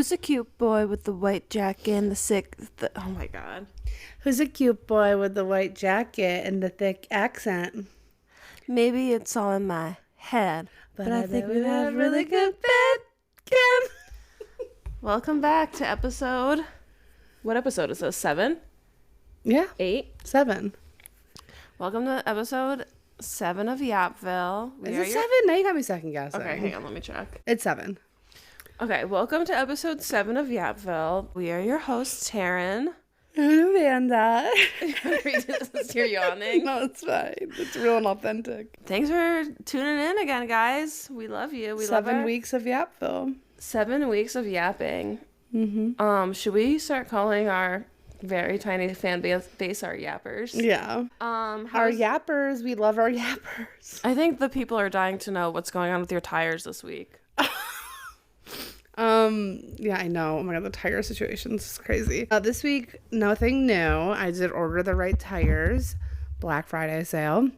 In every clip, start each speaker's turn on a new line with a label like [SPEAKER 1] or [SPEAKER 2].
[SPEAKER 1] Who's a cute boy with the white jacket and oh my god.
[SPEAKER 2] Who's a cute boy with the white jacket and the thick accent?
[SPEAKER 1] Maybe it's all in my head,
[SPEAKER 2] But I think we have really good bed, Kim.
[SPEAKER 1] Welcome back to episode... What episode is this? 7?
[SPEAKER 2] Yeah.
[SPEAKER 1] 8?
[SPEAKER 2] 7.
[SPEAKER 1] Welcome to episode 7 of Yapville.
[SPEAKER 2] Is it 7? Now you got me second guessing.
[SPEAKER 1] Okay, hang on, let me check.
[SPEAKER 2] It's 7.
[SPEAKER 1] Okay, welcome to episode 7 of Yapville. We are your hosts, Taryn.
[SPEAKER 2] And Amanda.
[SPEAKER 1] You're yawning.
[SPEAKER 2] No, it's fine. It's real and authentic.
[SPEAKER 1] Thanks for tuning in again, guys. We love you. We love
[SPEAKER 2] 7 weeks of Yapville.
[SPEAKER 1] 7 weeks of yapping.
[SPEAKER 2] Mm-hmm.
[SPEAKER 1] Should we start calling our very tiny fan base our yappers?
[SPEAKER 2] Yeah. Our yappers. We love our yappers.
[SPEAKER 1] I think the people are dying to know what's going on with your tires this week.
[SPEAKER 2] Yeah, I know. Oh my god, the tire situation's crazy. This week, nothing new. I did order the right tires. Black Friday sale.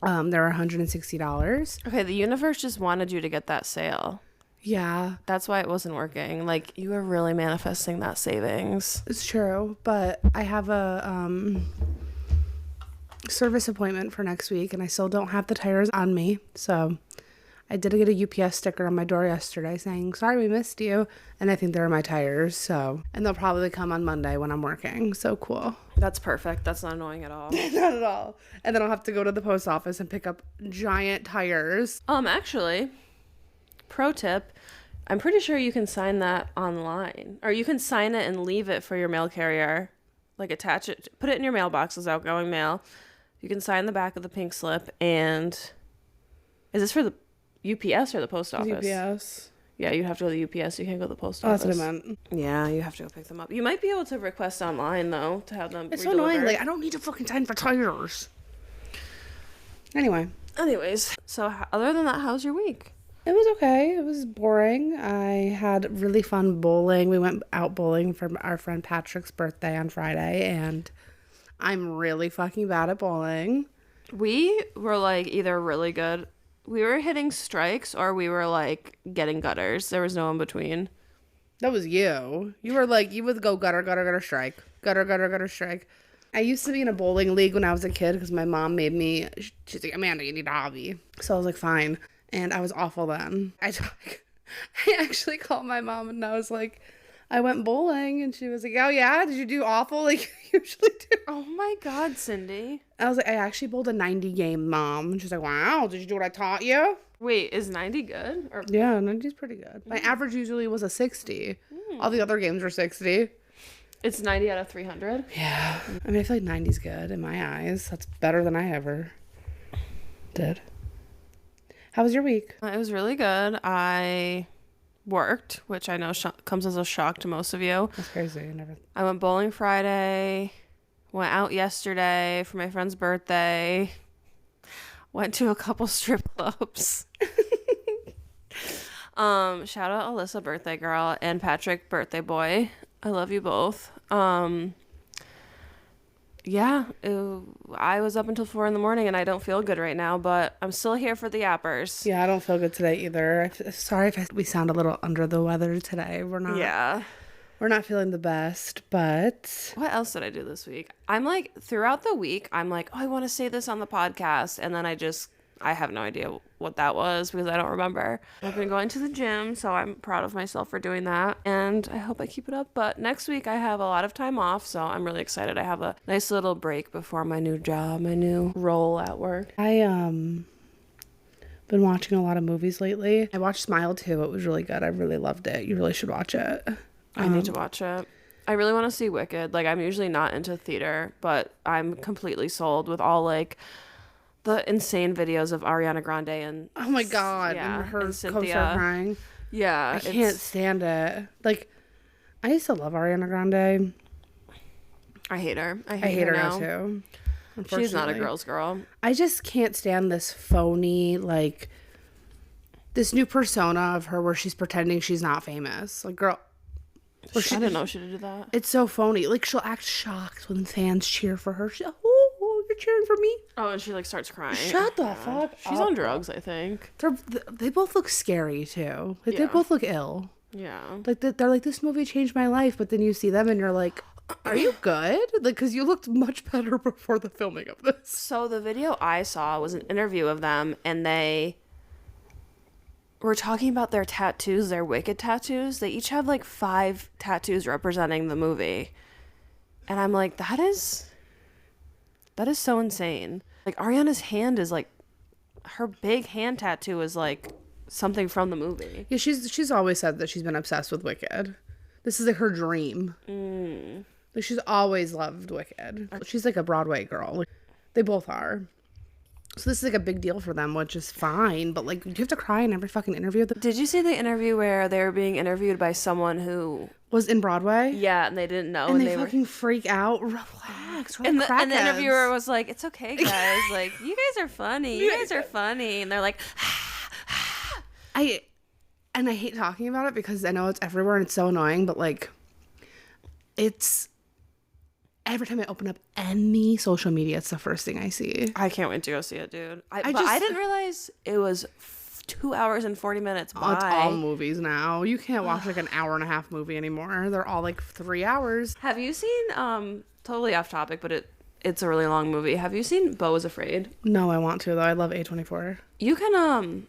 [SPEAKER 2] They're $160.
[SPEAKER 1] Okay, the universe just wanted you to get that sale.
[SPEAKER 2] Yeah.
[SPEAKER 1] That's why it wasn't working. Like, you were really manifesting that savings.
[SPEAKER 2] It's true, but I have a service appointment for next week, and I still don't have the tires on me, so... I did get a UPS sticker on my door yesterday saying, sorry we missed you. And I think they're my tires. And they'll probably come on Monday when I'm working. So cool.
[SPEAKER 1] That's perfect. That's not annoying at all.
[SPEAKER 2] Not at all. And then I'll have to go to the post office and pick up giant tires.
[SPEAKER 1] Actually, pro tip, I'm pretty sure you can sign that online. Or you can sign it and leave it for your mail carrier. Like attach it, put it in your mailbox as outgoing mail. You can sign the back of the pink slip and... Is this for the UPS or the post office?
[SPEAKER 2] UPS.
[SPEAKER 1] Yeah, you have to go to the UPS. You can't go to the post office.
[SPEAKER 2] Oh, that's what I meant.
[SPEAKER 1] Yeah, you have to go pick them up. You might be able to request online, though, to have them
[SPEAKER 2] It's so annoying. Like, I don't need to fucking sign for tires.
[SPEAKER 1] Anyways, so other than that, how's your week?
[SPEAKER 2] It was okay. It was boring. I had really fun bowling. We went out bowling for our friend Patrick's birthday on Friday, and I'm really fucking bad at bowling.
[SPEAKER 1] We were, like, either really good... We were hitting strikes or we were like getting gutters. There was no in between.
[SPEAKER 2] That was you. You were like, you would go gutter, gutter, gutter, strike. Gutter, gutter, gutter, strike. I used to be in a bowling league when I was a kid because my mom made me, she's like, Amanda, you need a hobby. So I was like, fine. And I was awful then. I actually called my mom and I was like, I went bowling, and she was like, oh yeah, did you do awful like you usually do?
[SPEAKER 1] Oh my god, Cindy.
[SPEAKER 2] I was like, I actually bowled a 90 game, Mom. And she's like, wow, did you do what I taught you?
[SPEAKER 1] Wait, is 90 good? Or...
[SPEAKER 2] Yeah, 90 is pretty good. My average usually was a 60. All the other games were 60.
[SPEAKER 1] It's 90 out of 300?
[SPEAKER 2] Yeah. I mean, I feel like 90's good in my eyes. That's better than I ever did. How was your week?
[SPEAKER 1] It was really good. I worked, which I know comes as a shock to most of you.
[SPEAKER 2] That's crazy.
[SPEAKER 1] I went bowling Friday, went out yesterday for my friend's birthday, went to a couple strip clubs. Shout out Alyssa, birthday girl, and Patrick, birthday boy. I love you both. I was up until 4 a.m. and I don't feel good right now, but I'm still here for the yappers.
[SPEAKER 2] Yeah, I don't feel good today either. Sorry if we sound a little under the weather today. We're not. Yeah. We're not feeling the best, but...
[SPEAKER 1] What else did I do this week? I'm like, throughout the week, I'm like, oh, I want to say this on the podcast. And then I have no idea what that was because I don't remember. I've been going to the gym, so I'm proud of myself for doing that. And I hope I keep it up. But next week, I have a lot of time off, so I'm really excited. I have a nice little break before my new job, my new role at work.
[SPEAKER 2] I, been watching a lot of movies lately. I watched Smile 2. It was really good. I really loved it. You really should watch it.
[SPEAKER 1] I need to watch it. I really want to see Wicked. Like, I'm usually not into theater, but I'm completely sold with all, like, the insane videos of Ariana Grande and...
[SPEAKER 2] Oh, my God.
[SPEAKER 1] Yeah,
[SPEAKER 2] and her
[SPEAKER 1] and Cynthia.
[SPEAKER 2] co-star crying.
[SPEAKER 1] Yeah.
[SPEAKER 2] I can't stand it. Like, I used to love Ariana Grande.
[SPEAKER 1] I hate her. I
[SPEAKER 2] hate her
[SPEAKER 1] now,
[SPEAKER 2] too.
[SPEAKER 1] She's not a girl's girl.
[SPEAKER 2] I just can't stand this phony, like, this new persona of her where she's pretending she's not famous. Like, girl...
[SPEAKER 1] I didn't know she did that.
[SPEAKER 2] It's so phony. Like, she'll act shocked when fans cheer for her. She's like, oh, you're cheering for me?
[SPEAKER 1] Oh, and she, like, starts crying.
[SPEAKER 2] Shut the fuck
[SPEAKER 1] She's
[SPEAKER 2] up.
[SPEAKER 1] on drugs, I think.
[SPEAKER 2] They both look scary, too. Like, They both look ill.
[SPEAKER 1] Yeah.
[SPEAKER 2] Like they're like, this movie changed my life, but then you see them and you're like, are you good? Like, because you looked much better before the filming of this.
[SPEAKER 1] So the video I saw was an interview of them, and they were talking about their tattoos, their Wicked tattoos. They each have like 5 tattoos representing the movie. And I'm like, that is so insane. Like, Ariana's hand is like, her big hand tattoo is like something from the movie.
[SPEAKER 2] Yeah, she's always said that she's been obsessed with Wicked. This is like her dream. Like, she's always loved Wicked. She's like a Broadway girl. Like, they both are. So this is like a big deal for them, which is fine. But like, do you have to cry in every fucking interview?
[SPEAKER 1] Did you see the interview where they were being interviewed by someone who
[SPEAKER 2] Was in Broadway?
[SPEAKER 1] Yeah, and they didn't know,
[SPEAKER 2] And they
[SPEAKER 1] were
[SPEAKER 2] fucking freak out. Relax.
[SPEAKER 1] and the interviewer was like, "It's okay, guys. Like, you guys are funny. You guys are funny." And they're like,
[SPEAKER 2] I hate talking about it because I know it's everywhere and it's so annoying, but like, it's every time I open up any social media, it's the first thing I see.
[SPEAKER 1] I can't wait to go see it, dude. But
[SPEAKER 2] just-
[SPEAKER 1] I didn't realize it was 2 hours and 40 minutes.
[SPEAKER 2] Oh, it's all movies now. You can't watch like an hour and a half movie anymore. They're all like 3 hours.
[SPEAKER 1] Have you seen, totally off topic, but it's a really long movie. Have you seen Beau is Afraid?
[SPEAKER 2] No, I want to though. I love A24.
[SPEAKER 1] You can,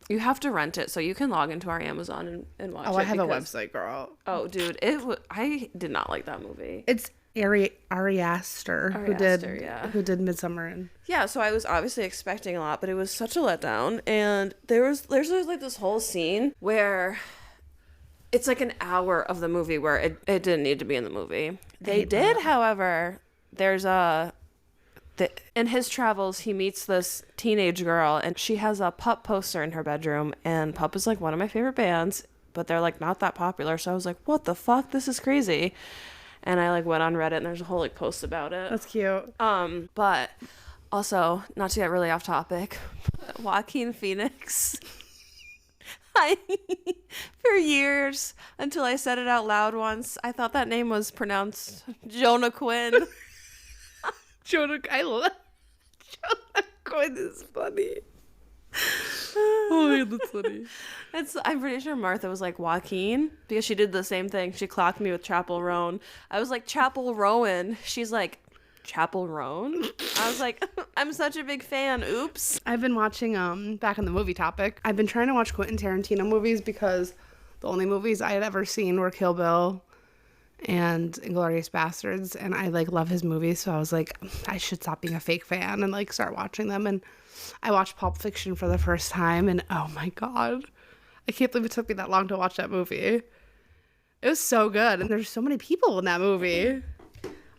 [SPEAKER 1] you have to rent it, so you can log into our Amazon and watch it.
[SPEAKER 2] Oh, I have a
[SPEAKER 1] because-
[SPEAKER 2] website, girl.
[SPEAKER 1] Oh, dude, I did not like that movie.
[SPEAKER 2] It's Ari Aster who did Midsummer and
[SPEAKER 1] Yeah, so I was obviously expecting a lot, but it was such a letdown. And there's like this whole scene where it's like an hour of the movie where it didn't need to be in the movie. They did, however, there's in his travels, he meets this teenage girl, and she has a Pup poster in her bedroom, and Pup is like one of my favorite bands, but they're like not that popular. So I was like, what the fuck? This is crazy. And I like went on Reddit, and there's a whole like post about it.
[SPEAKER 2] that's cute.
[SPEAKER 1] But also, not to get really off topic, Joaquin Phoenix. For years, until I said it out loud once, I thought that name was pronounced Jonah Quinn.
[SPEAKER 2] I love Jonah Quinn is funny. Oh, yeah, that's funny.
[SPEAKER 1] I'm pretty sure Martha was like Joaquin because she did the same thing. She clocked me with Chapel Roan. I was like Chapel Rowan. She's like Chapel Roan. I was like, I'm such a big fan. Oops.
[SPEAKER 2] I've been watching back on the movie topic. I've been trying to watch Quentin Tarantino movies because the only movies I had ever seen were Kill Bill and Inglourious Bastards, and I like love his movies, so I was like, I should stop being a fake fan and like start watching them. And I watched Pulp Fiction for the first time, and oh my god, I can't believe it took me that long to watch that movie. It was so good, and there's so many people in that movie.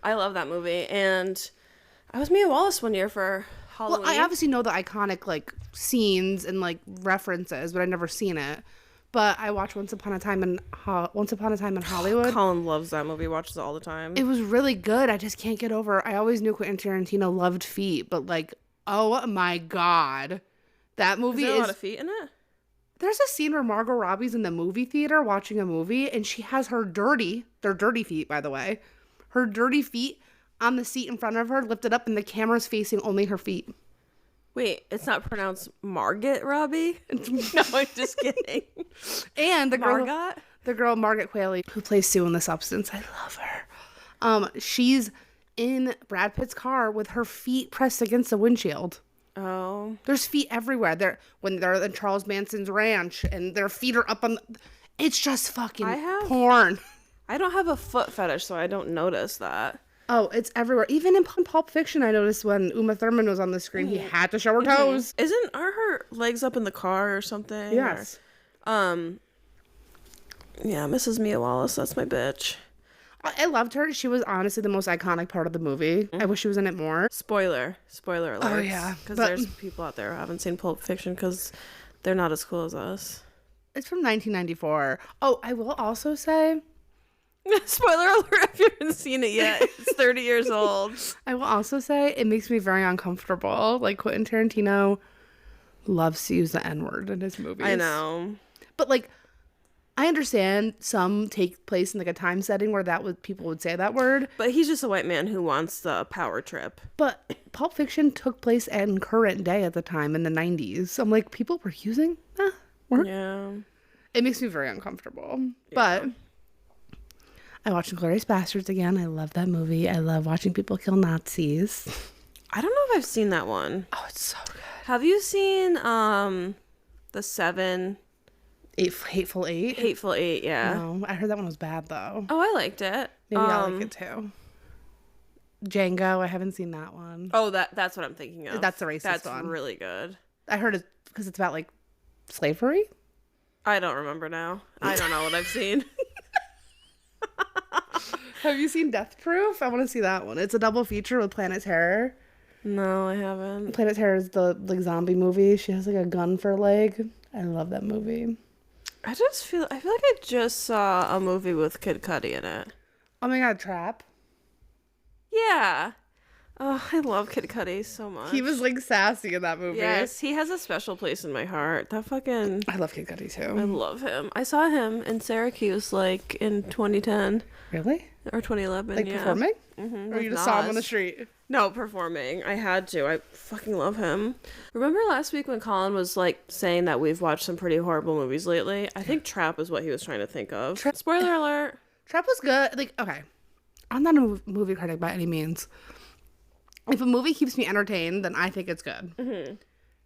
[SPEAKER 1] I love that movie, and I was Mia Wallace one year for Halloween.
[SPEAKER 2] Well, I obviously know the iconic like scenes and like references, but I've never seen it. But I watched Once Upon a Time in Hollywood.
[SPEAKER 1] Colin loves that movie, watches it all the time.
[SPEAKER 2] It was really good. I just can't get over. I always knew Quentin Tarantino loved feet, but like, oh my god, that movie
[SPEAKER 1] is there a lot of feet in it?
[SPEAKER 2] There's a scene where Margot Robbie's in the movie theater watching a movie, and she has they're dirty feet, by the way, her dirty feet on the seat in front of her, lifted up, and the camera's facing only her feet.
[SPEAKER 1] Wait, it's not pronounced Margot Robbie? No, I'm just kidding.
[SPEAKER 2] And the girl,
[SPEAKER 1] Margot?
[SPEAKER 2] Margaret Qualley, who plays Sue in The Substance, I love her. She's in Brad Pitt's car with her feet pressed against the windshield.
[SPEAKER 1] Oh.
[SPEAKER 2] There's feet everywhere. When they're in Charles Manson's ranch, and their feet are up on. It's just fucking porn.
[SPEAKER 1] I don't have a foot fetish, so I don't notice that.
[SPEAKER 2] Oh, it's everywhere. Even in Pulp Fiction, I noticed when Uma Thurman was on the screen, he had to show her toes.
[SPEAKER 1] Are her legs up in the car or something?
[SPEAKER 2] Yes.
[SPEAKER 1] Yeah, Mrs. Mia Wallace, that's my bitch.
[SPEAKER 2] I loved her. She was honestly the most iconic part of the movie. I wish she was in it more.
[SPEAKER 1] Spoiler alert.
[SPEAKER 2] Oh, yeah.
[SPEAKER 1] Because there's people out there who haven't seen Pulp Fiction because they're not as cool as us.
[SPEAKER 2] It's from 1994. Oh, I will also say...
[SPEAKER 1] Spoiler alert if you haven't seen it yet. It's 30 years old.
[SPEAKER 2] I will also say it makes me very uncomfortable. Like, Quentin Tarantino loves to use the N-word in his movies.
[SPEAKER 1] I know.
[SPEAKER 2] But, like, I understand some take place in, like, a time setting where people would say that word.
[SPEAKER 1] But he's just a white man who wants the power trip.
[SPEAKER 2] But Pulp Fiction took place in current day at the time in the 90s. So I'm like, people were using that word?
[SPEAKER 1] Yeah.
[SPEAKER 2] It makes me very uncomfortable. But I watched Inglourious Basterds again. I love that movie. I love watching people kill Nazis.
[SPEAKER 1] I don't know if I've seen that one.
[SPEAKER 2] Oh, it's so good.
[SPEAKER 1] Have you seen the 7
[SPEAKER 2] Hateful Eight?
[SPEAKER 1] Hateful Eight? Yeah.
[SPEAKER 2] No, I heard that one was bad though.
[SPEAKER 1] Oh, I liked it.
[SPEAKER 2] Maybe I'll like it too. Django, I haven't seen that one.
[SPEAKER 1] Oh, that's what I'm thinking of.
[SPEAKER 2] That's the racist
[SPEAKER 1] That's
[SPEAKER 2] one.
[SPEAKER 1] really good.
[SPEAKER 2] I heard it because it's about like slavery.
[SPEAKER 1] I don't remember now. I don't know what I've seen.
[SPEAKER 2] Have you seen Death Proof? I want to see that one. It's a double feature with Planet Terror.
[SPEAKER 1] No, I haven't.
[SPEAKER 2] Planet Terror is the like zombie movie. She has like a gun for a leg. I love that movie.
[SPEAKER 1] I feel like I just saw a movie with Kid Cudi in it.
[SPEAKER 2] Oh my god, Trap.
[SPEAKER 1] Yeah. Oh, I love Kid Cudi so much.
[SPEAKER 2] He was like sassy in that movie.
[SPEAKER 1] Yes, he has a special place in my heart. That fucking...
[SPEAKER 2] I love Kid Cudi
[SPEAKER 1] I
[SPEAKER 2] too.
[SPEAKER 1] love him. I saw him in Syracuse like in 2010
[SPEAKER 2] Really?
[SPEAKER 1] or 2011.
[SPEAKER 2] Like
[SPEAKER 1] yeah.
[SPEAKER 2] performing?
[SPEAKER 1] Mm-hmm,
[SPEAKER 2] Or you just saw him on the street?
[SPEAKER 1] No, performing. I had to. I fucking love him. Remember last week when Colin was like saying that we've watched some pretty horrible movies lately? I think Trap is what he was trying to think of. Spoiler alert.
[SPEAKER 2] Trap was good. Like, okay. I'm not a movie critic by any means. If a movie keeps me entertained, then I think it's good. Mm-hmm.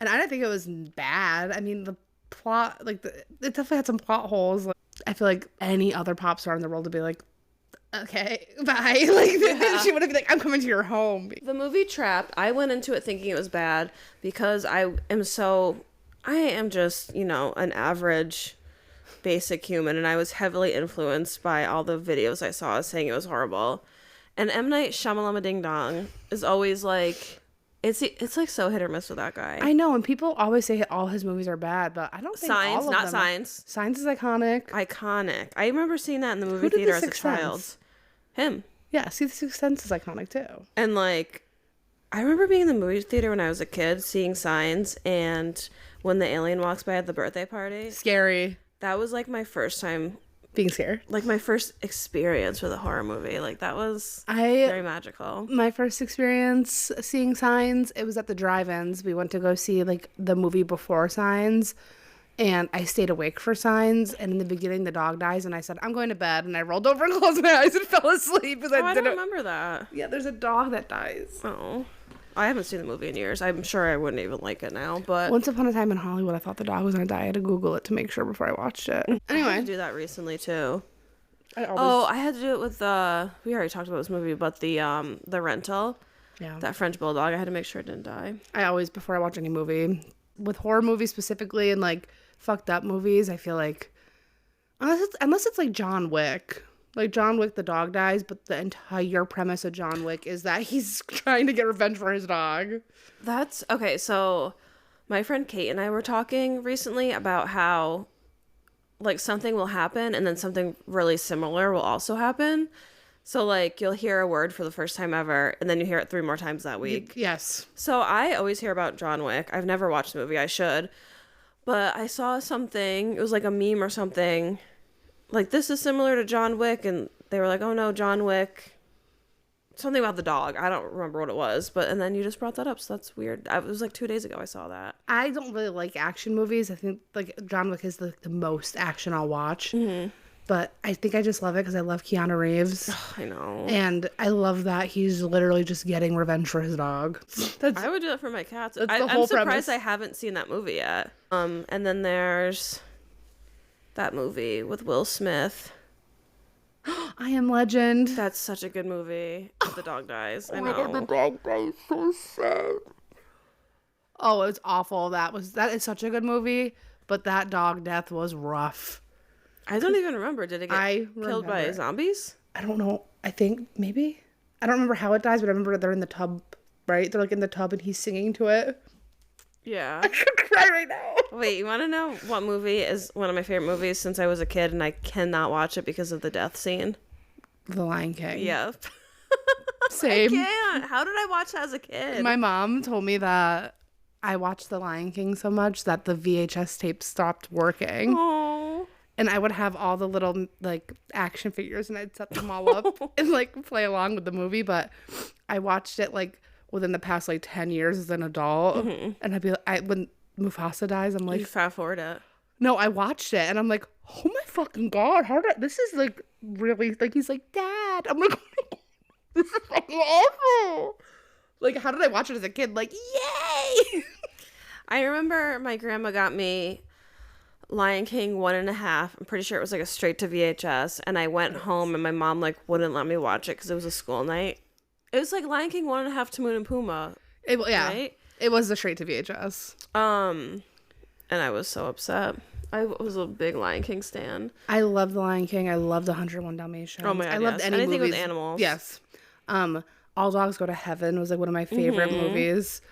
[SPEAKER 2] And I didn't think it was bad. I mean, the plot, like, it definitely had some plot holes. Like, I feel like any other pop star in the world would be like, okay, bye. Like, she would have been like, I'm coming to your home.
[SPEAKER 1] The movie Trapped, I went into it thinking it was bad because I am just, an average basic human, and I was heavily influenced by all the videos I saw saying it was horrible. And M. Night Shyamalan Ding Dong is always like, it's like so hit or miss with that guy.
[SPEAKER 2] I know, and people always say all his movies are bad, but I don't think
[SPEAKER 1] Signs,
[SPEAKER 2] all of
[SPEAKER 1] not
[SPEAKER 2] them
[SPEAKER 1] Signs.
[SPEAKER 2] Signs is iconic.
[SPEAKER 1] Iconic. I remember seeing that in the movie
[SPEAKER 2] Who did
[SPEAKER 1] theater
[SPEAKER 2] The
[SPEAKER 1] as a
[SPEAKER 2] Sixth
[SPEAKER 1] child.
[SPEAKER 2] Sense?
[SPEAKER 1] Him.
[SPEAKER 2] Yeah, see, The Sixth Sense is iconic too.
[SPEAKER 1] And like, I remember being in the movie theater when I was a kid, seeing Signs, and when the alien walks by at the birthday party.
[SPEAKER 2] Scary.
[SPEAKER 1] That was like my first time,
[SPEAKER 2] Being scared.
[SPEAKER 1] like my first experience with a horror movie. Like that was very magical.
[SPEAKER 2] My first experience seeing Signs, it was at the drive-ins. We went to go see like the movie before Signs, and I stayed awake for Signs. And in the beginning, the dog dies, and I said, "I'm going to bed," and I rolled over and closed my eyes and fell asleep because
[SPEAKER 1] I don't remember that.
[SPEAKER 2] Yeah, there's a dog that dies.
[SPEAKER 1] Oh, I haven't seen the movie in years. I'm sure I wouldn't even like it now. But
[SPEAKER 2] Once upon a time in Hollywood, I thought the dog was gonna die. I had to Google it to make sure before I watched it.
[SPEAKER 1] I had
[SPEAKER 2] Anyway,
[SPEAKER 1] to do that recently too.
[SPEAKER 2] I
[SPEAKER 1] had to do it with we already talked about this movie, but the Rental,
[SPEAKER 2] yeah.
[SPEAKER 1] that French bulldog. I had to make sure it didn't die.
[SPEAKER 2] I always, before I watch any movie, with horror movies specifically and like fucked up movies, I feel like unless it's like John Wick. Like John Wick, the dog dies, but the entire premise of John Wick is that he's trying to get revenge for his dog.
[SPEAKER 1] That's okay. So my friend Kate and I were talking recently about how like something will happen and then something really similar will also happen. So like you'll hear a word for the first time ever and then you hear it 3 more times that week.
[SPEAKER 2] Yes.
[SPEAKER 1] So I always hear about John Wick. I've never watched the movie. I should. But I saw something. It was like a meme or something. Like, this is similar to John Wick. And they were like, oh, no, John Wick. Something about the dog. I don't remember what it was. And then you just brought that up. So that's weird. It was like 2 days ago I saw that.
[SPEAKER 2] I don't really like action movies. I think, like, John Wick is the most action I'll watch. Mm-hmm. But I think I just love it because I love Keanu Reeves.
[SPEAKER 1] I know.
[SPEAKER 2] And I love that he's literally just getting revenge for his dog.
[SPEAKER 1] I would do that for my cats.
[SPEAKER 2] That's the
[SPEAKER 1] I'm
[SPEAKER 2] whole
[SPEAKER 1] surprised
[SPEAKER 2] premise.
[SPEAKER 1] I haven't seen that movie yet. And then there's that movie with Will Smith.
[SPEAKER 2] I Am Legend.
[SPEAKER 1] That's such a good movie. The dog dies. I
[SPEAKER 2] Oh my God, the
[SPEAKER 1] know.
[SPEAKER 2] dog dies so sad. Oh, it was awful. That is such a good movie, but that dog death was rough.
[SPEAKER 1] I don't even remember. Did it get killed by
[SPEAKER 2] remember.
[SPEAKER 1] zombies?
[SPEAKER 2] I don't know. I think maybe. I don't remember how it dies, but I remember they're in the tub, right? They're like in the tub and he's singing to it.
[SPEAKER 1] Yeah.
[SPEAKER 2] I could cry right now.
[SPEAKER 1] Wait, you want to know what movie is one of my favorite movies since I was a kid and I cannot watch it because of the death scene?
[SPEAKER 2] The Lion King.
[SPEAKER 1] Yep.
[SPEAKER 2] Same.
[SPEAKER 1] I can't. How did I watch that as a kid?
[SPEAKER 2] My mom told me that I watched The Lion King so much that the VHS tape stopped working.
[SPEAKER 1] Oh.
[SPEAKER 2] And I would have all the little like action figures and I'd set them all up and like play along with the movie. But I watched it like within the past like 10 years as an adult. Mm-hmm. And I'd be like, when Mufasa dies, I'm like,
[SPEAKER 1] You fast forward it.
[SPEAKER 2] no, I watched it and I'm like, Oh my fucking God. This is like really, like, he's like, Dad. I'm like, oh my God, this is fucking awful. Like, how did I watch it as a kid? Like, yay.
[SPEAKER 1] I remember my grandma got me Lion King 1.5. I'm pretty sure it was like a straight to VHS. And I went home and my mom like wouldn't let me watch it because it was a school night. It was like Lion King 1.5, Timon and Pumbaa.
[SPEAKER 2] Yeah.
[SPEAKER 1] Right?
[SPEAKER 2] It was the straight to VHS.
[SPEAKER 1] And I was so upset. I was a big Lion King stan.
[SPEAKER 2] I loved The Lion King. I loved 101 Dalmatians.
[SPEAKER 1] Oh my God,
[SPEAKER 2] I loved
[SPEAKER 1] yes.
[SPEAKER 2] any
[SPEAKER 1] Anything
[SPEAKER 2] movies.
[SPEAKER 1] with animals.
[SPEAKER 2] Yes. All Dogs Go to Heaven was like one of my favorite movies.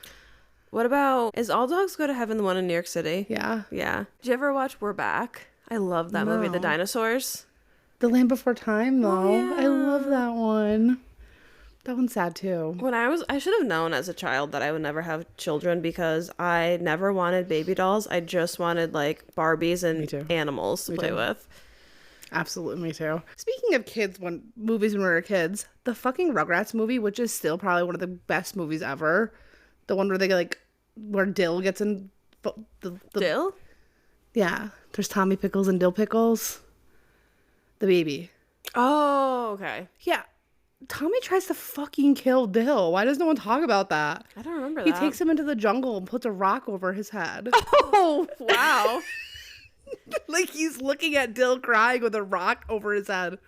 [SPEAKER 1] What about, is All Dogs Go to Heaven the one in New York City?
[SPEAKER 2] Yeah.
[SPEAKER 1] Yeah. Did you ever watch We're Back? I love that movie. The
[SPEAKER 2] No.
[SPEAKER 1] dinosaurs.
[SPEAKER 2] The Land Before Time, though.
[SPEAKER 1] Oh, yeah.
[SPEAKER 2] I love that one. That one's sad, too.
[SPEAKER 1] When I should have known as a child that I would never have children because I never wanted baby dolls. I just wanted like Barbies
[SPEAKER 2] Me too.
[SPEAKER 1] and animals to play
[SPEAKER 2] too.
[SPEAKER 1] with.
[SPEAKER 2] Absolutely, me too. Speaking of movies when we were kids, the fucking Rugrats movie, which is still probably one of the best movies ever. The one where they like, where Dill gets in the
[SPEAKER 1] Dill?
[SPEAKER 2] yeah. There's Tommy Pickles and Dill Pickles. The baby.
[SPEAKER 1] Oh, okay.
[SPEAKER 2] Yeah. Tommy tries to fucking kill Dill. Why does no one talk about that?
[SPEAKER 1] I don't remember
[SPEAKER 2] He
[SPEAKER 1] that.
[SPEAKER 2] takes him into the jungle and puts a rock over his head.
[SPEAKER 1] Oh, wow.
[SPEAKER 2] Like he's looking at Dill crying with a rock over his head.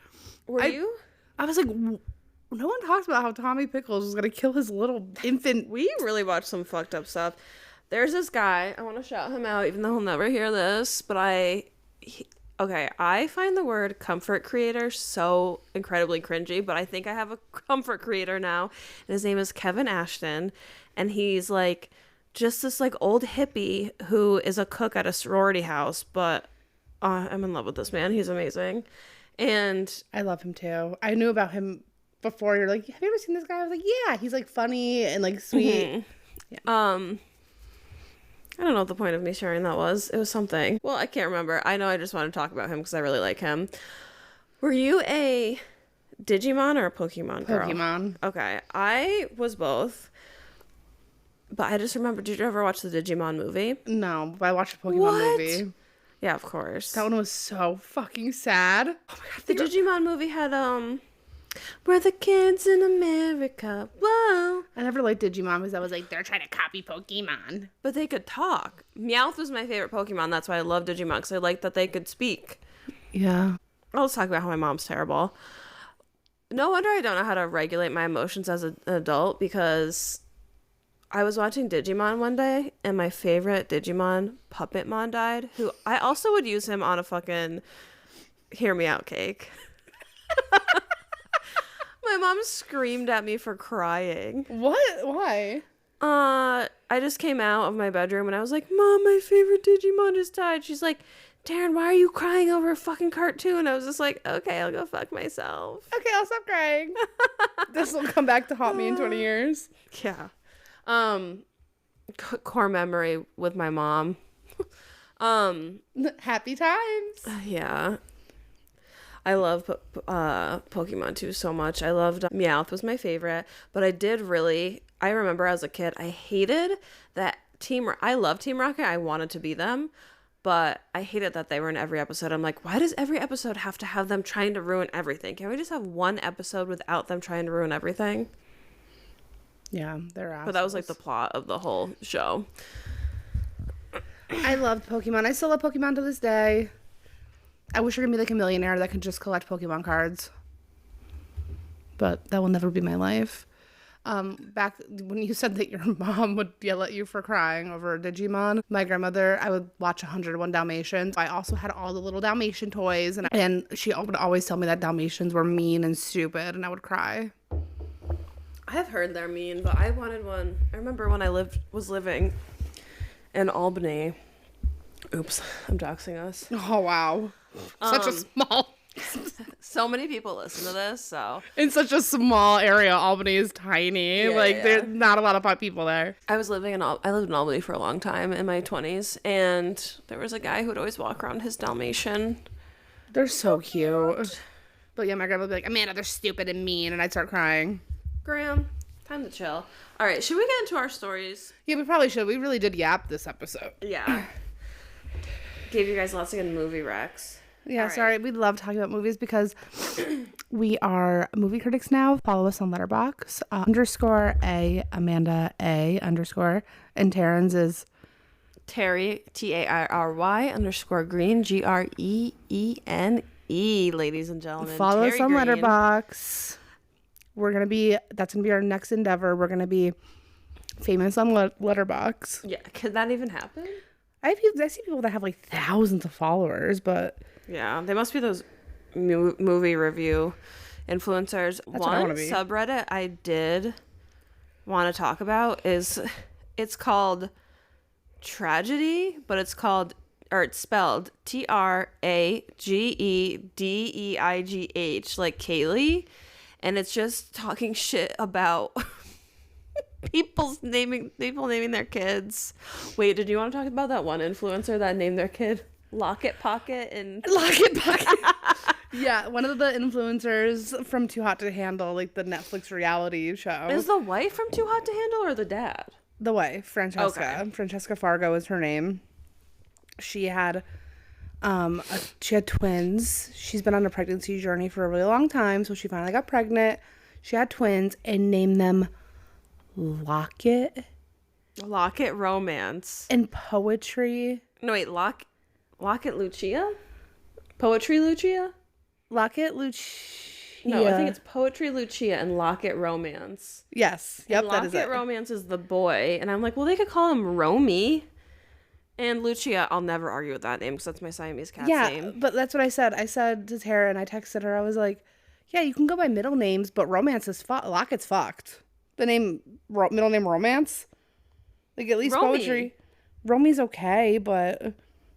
[SPEAKER 1] Were you?
[SPEAKER 2] I was like, no one talks about how Tommy Pickles is going to kill his little infant.
[SPEAKER 1] We really watched some fucked up stuff. There's this guy. I want to shout him out, even though he'll never hear this. But I find the word comfort creator so incredibly cringy. But I think I have a comfort creator now, and his name is Kevin Ashton, and he's like just this like old hippie who is a cook at a sorority house. But I'm in love with this man. He's amazing, and
[SPEAKER 2] I love him too. I knew about him before. You're like, have you ever seen this guy? I was like, yeah, he's like funny and like sweet.
[SPEAKER 1] I don't know what the point of me sharing that was. It was something. Well, I can't remember. I know I just want to talk about him because I really like him. Were you a Digimon or a Pokemon girl?
[SPEAKER 2] Pokemon.
[SPEAKER 1] Okay. I was both. But I just remember, did you ever watch the Digimon movie?
[SPEAKER 2] No, but I watched a Pokemon
[SPEAKER 1] What?
[SPEAKER 2] movie.
[SPEAKER 1] Yeah, of course.
[SPEAKER 2] That one was so fucking sad. Oh my God.
[SPEAKER 1] The Digimon movie had, we're the kids in America. Whoa.
[SPEAKER 2] I never liked Digimon because I was like, they're trying to copy Pokemon.
[SPEAKER 1] But they could talk. Meowth was my favorite Pokemon. That's why I love Digimon, because I liked that they could speak.
[SPEAKER 2] Yeah.
[SPEAKER 1] I'll just talk about how my mom's terrible. No wonder I don't know how to regulate my emotions as an adult, because I was watching Digimon one day and my favorite Digimon, Puppetmon, died, who I also would use him on a fucking hear me out cake. My mom screamed at me for crying.
[SPEAKER 2] What? Why?
[SPEAKER 1] I just came out of my bedroom and I was like, Mom, my favorite Digimon just died. She's like, Taryn, why are you crying over a fucking cartoon? I was just like, okay, I'll go fuck myself.
[SPEAKER 2] Okay, I'll stop crying. This will come back to haunt me in 20 years.
[SPEAKER 1] Yeah. Core memory with my mom.
[SPEAKER 2] Happy times.
[SPEAKER 1] Yeah. I love Pokemon 2 so much. I loved Meowth was my favorite, but I remember as a kid, I hated that I love Team Rocket. I wanted to be them, but I hated that they were in every episode. I'm like, why does every episode have to have them trying to ruin everything? Can we just have one episode without them trying to ruin everything?
[SPEAKER 2] Yeah, they're assholes.
[SPEAKER 1] But that was like the plot of the whole show.
[SPEAKER 2] I loved Pokemon. I still love Pokemon to this day. I wish I could be like a millionaire that could just collect Pokemon cards. But that will never be my life. Back when you said that your mom would yell at you for crying over Digimon, my grandmother, I would watch 101 Dalmatians. I also had all the little Dalmatian toys, and she would always tell me that Dalmatians were mean and stupid, and I would cry.
[SPEAKER 1] I have heard they're mean, but I wanted one. I remember when I was living in Albany. Oops, I'm doxing us.
[SPEAKER 2] Oh, wow. Such a small...
[SPEAKER 1] So many people listen to this, so.
[SPEAKER 2] In such a small area, Albany is tiny.
[SPEAKER 1] Yeah.
[SPEAKER 2] There's not a lot of people there.
[SPEAKER 1] I lived in Albany for a long time in my 20s, and there was a guy who would always walk around his Dalmatian.
[SPEAKER 2] They're so cute. But yeah, my grandma would be like, Amanda, they're stupid and mean, and I'd start crying.
[SPEAKER 1] Graham, time to chill. All right, should we get into our stories?
[SPEAKER 2] Yeah, we probably should. We really did yap this episode.
[SPEAKER 1] Yeah. Gave you guys lots of good movie recs.
[SPEAKER 2] Yeah,
[SPEAKER 1] All right.
[SPEAKER 2] sorry. We love talking about movies because we are movie critics now. Follow us on Letterboxd underscore A Amanda A underscore, and Taryn's is
[SPEAKER 1] Terry, Tairy_Green, GREENE, ladies and gentlemen.
[SPEAKER 2] follow us
[SPEAKER 1] Terry
[SPEAKER 2] on
[SPEAKER 1] Green.
[SPEAKER 2] Letterboxd. That's gonna be our next endeavor. We're gonna be famous on Letterboxd.
[SPEAKER 1] Yeah, could that even happen?
[SPEAKER 2] I see people that have like thousands of followers, but
[SPEAKER 1] Yeah, they must be those movie review influencers.
[SPEAKER 2] That's what I
[SPEAKER 1] One
[SPEAKER 2] wanna be.
[SPEAKER 1] subreddit I did want to talk about is it's called Tragedy, but it's spelled TRAGEDEIGH, like Kaylee, and it's just talking shit about people naming their kids. Wait, did you want to talk about that one influencer that named their kid Locket Pocket and
[SPEAKER 2] Locket Pocket. Yeah, one of the influencers from Too Hot to Handle, like the Netflix reality show.
[SPEAKER 1] Is the wife from Too Hot to Handle or the dad?
[SPEAKER 2] The wife, Francesca.
[SPEAKER 1] Okay.
[SPEAKER 2] Francesca Fargo is her name. She had twins. She's been on a pregnancy journey for a really long time, so she finally got pregnant. She had twins and named them Locket
[SPEAKER 1] Romance.
[SPEAKER 2] and Poetry.
[SPEAKER 1] No, wait, Locket Lucia? Poetry Lucia?
[SPEAKER 2] Locket Lucia.
[SPEAKER 1] No, I think it's Poetry Lucia and Locket Romance.
[SPEAKER 2] Yes. Yep,
[SPEAKER 1] And
[SPEAKER 2] that is
[SPEAKER 1] Locket
[SPEAKER 2] it.
[SPEAKER 1] Romance is the boy. And I'm like, well, they could call him Romy. And Lucia, I'll never argue with that name because that's my Siamese cat's name.
[SPEAKER 2] But that's what I said. I said to Tara, and I texted her, I was like, yeah, you can go by middle names, but Romance is Locket's fucked. The middle name Romance? Like, at least
[SPEAKER 1] Romy.
[SPEAKER 2] Poetry. Romy's okay, but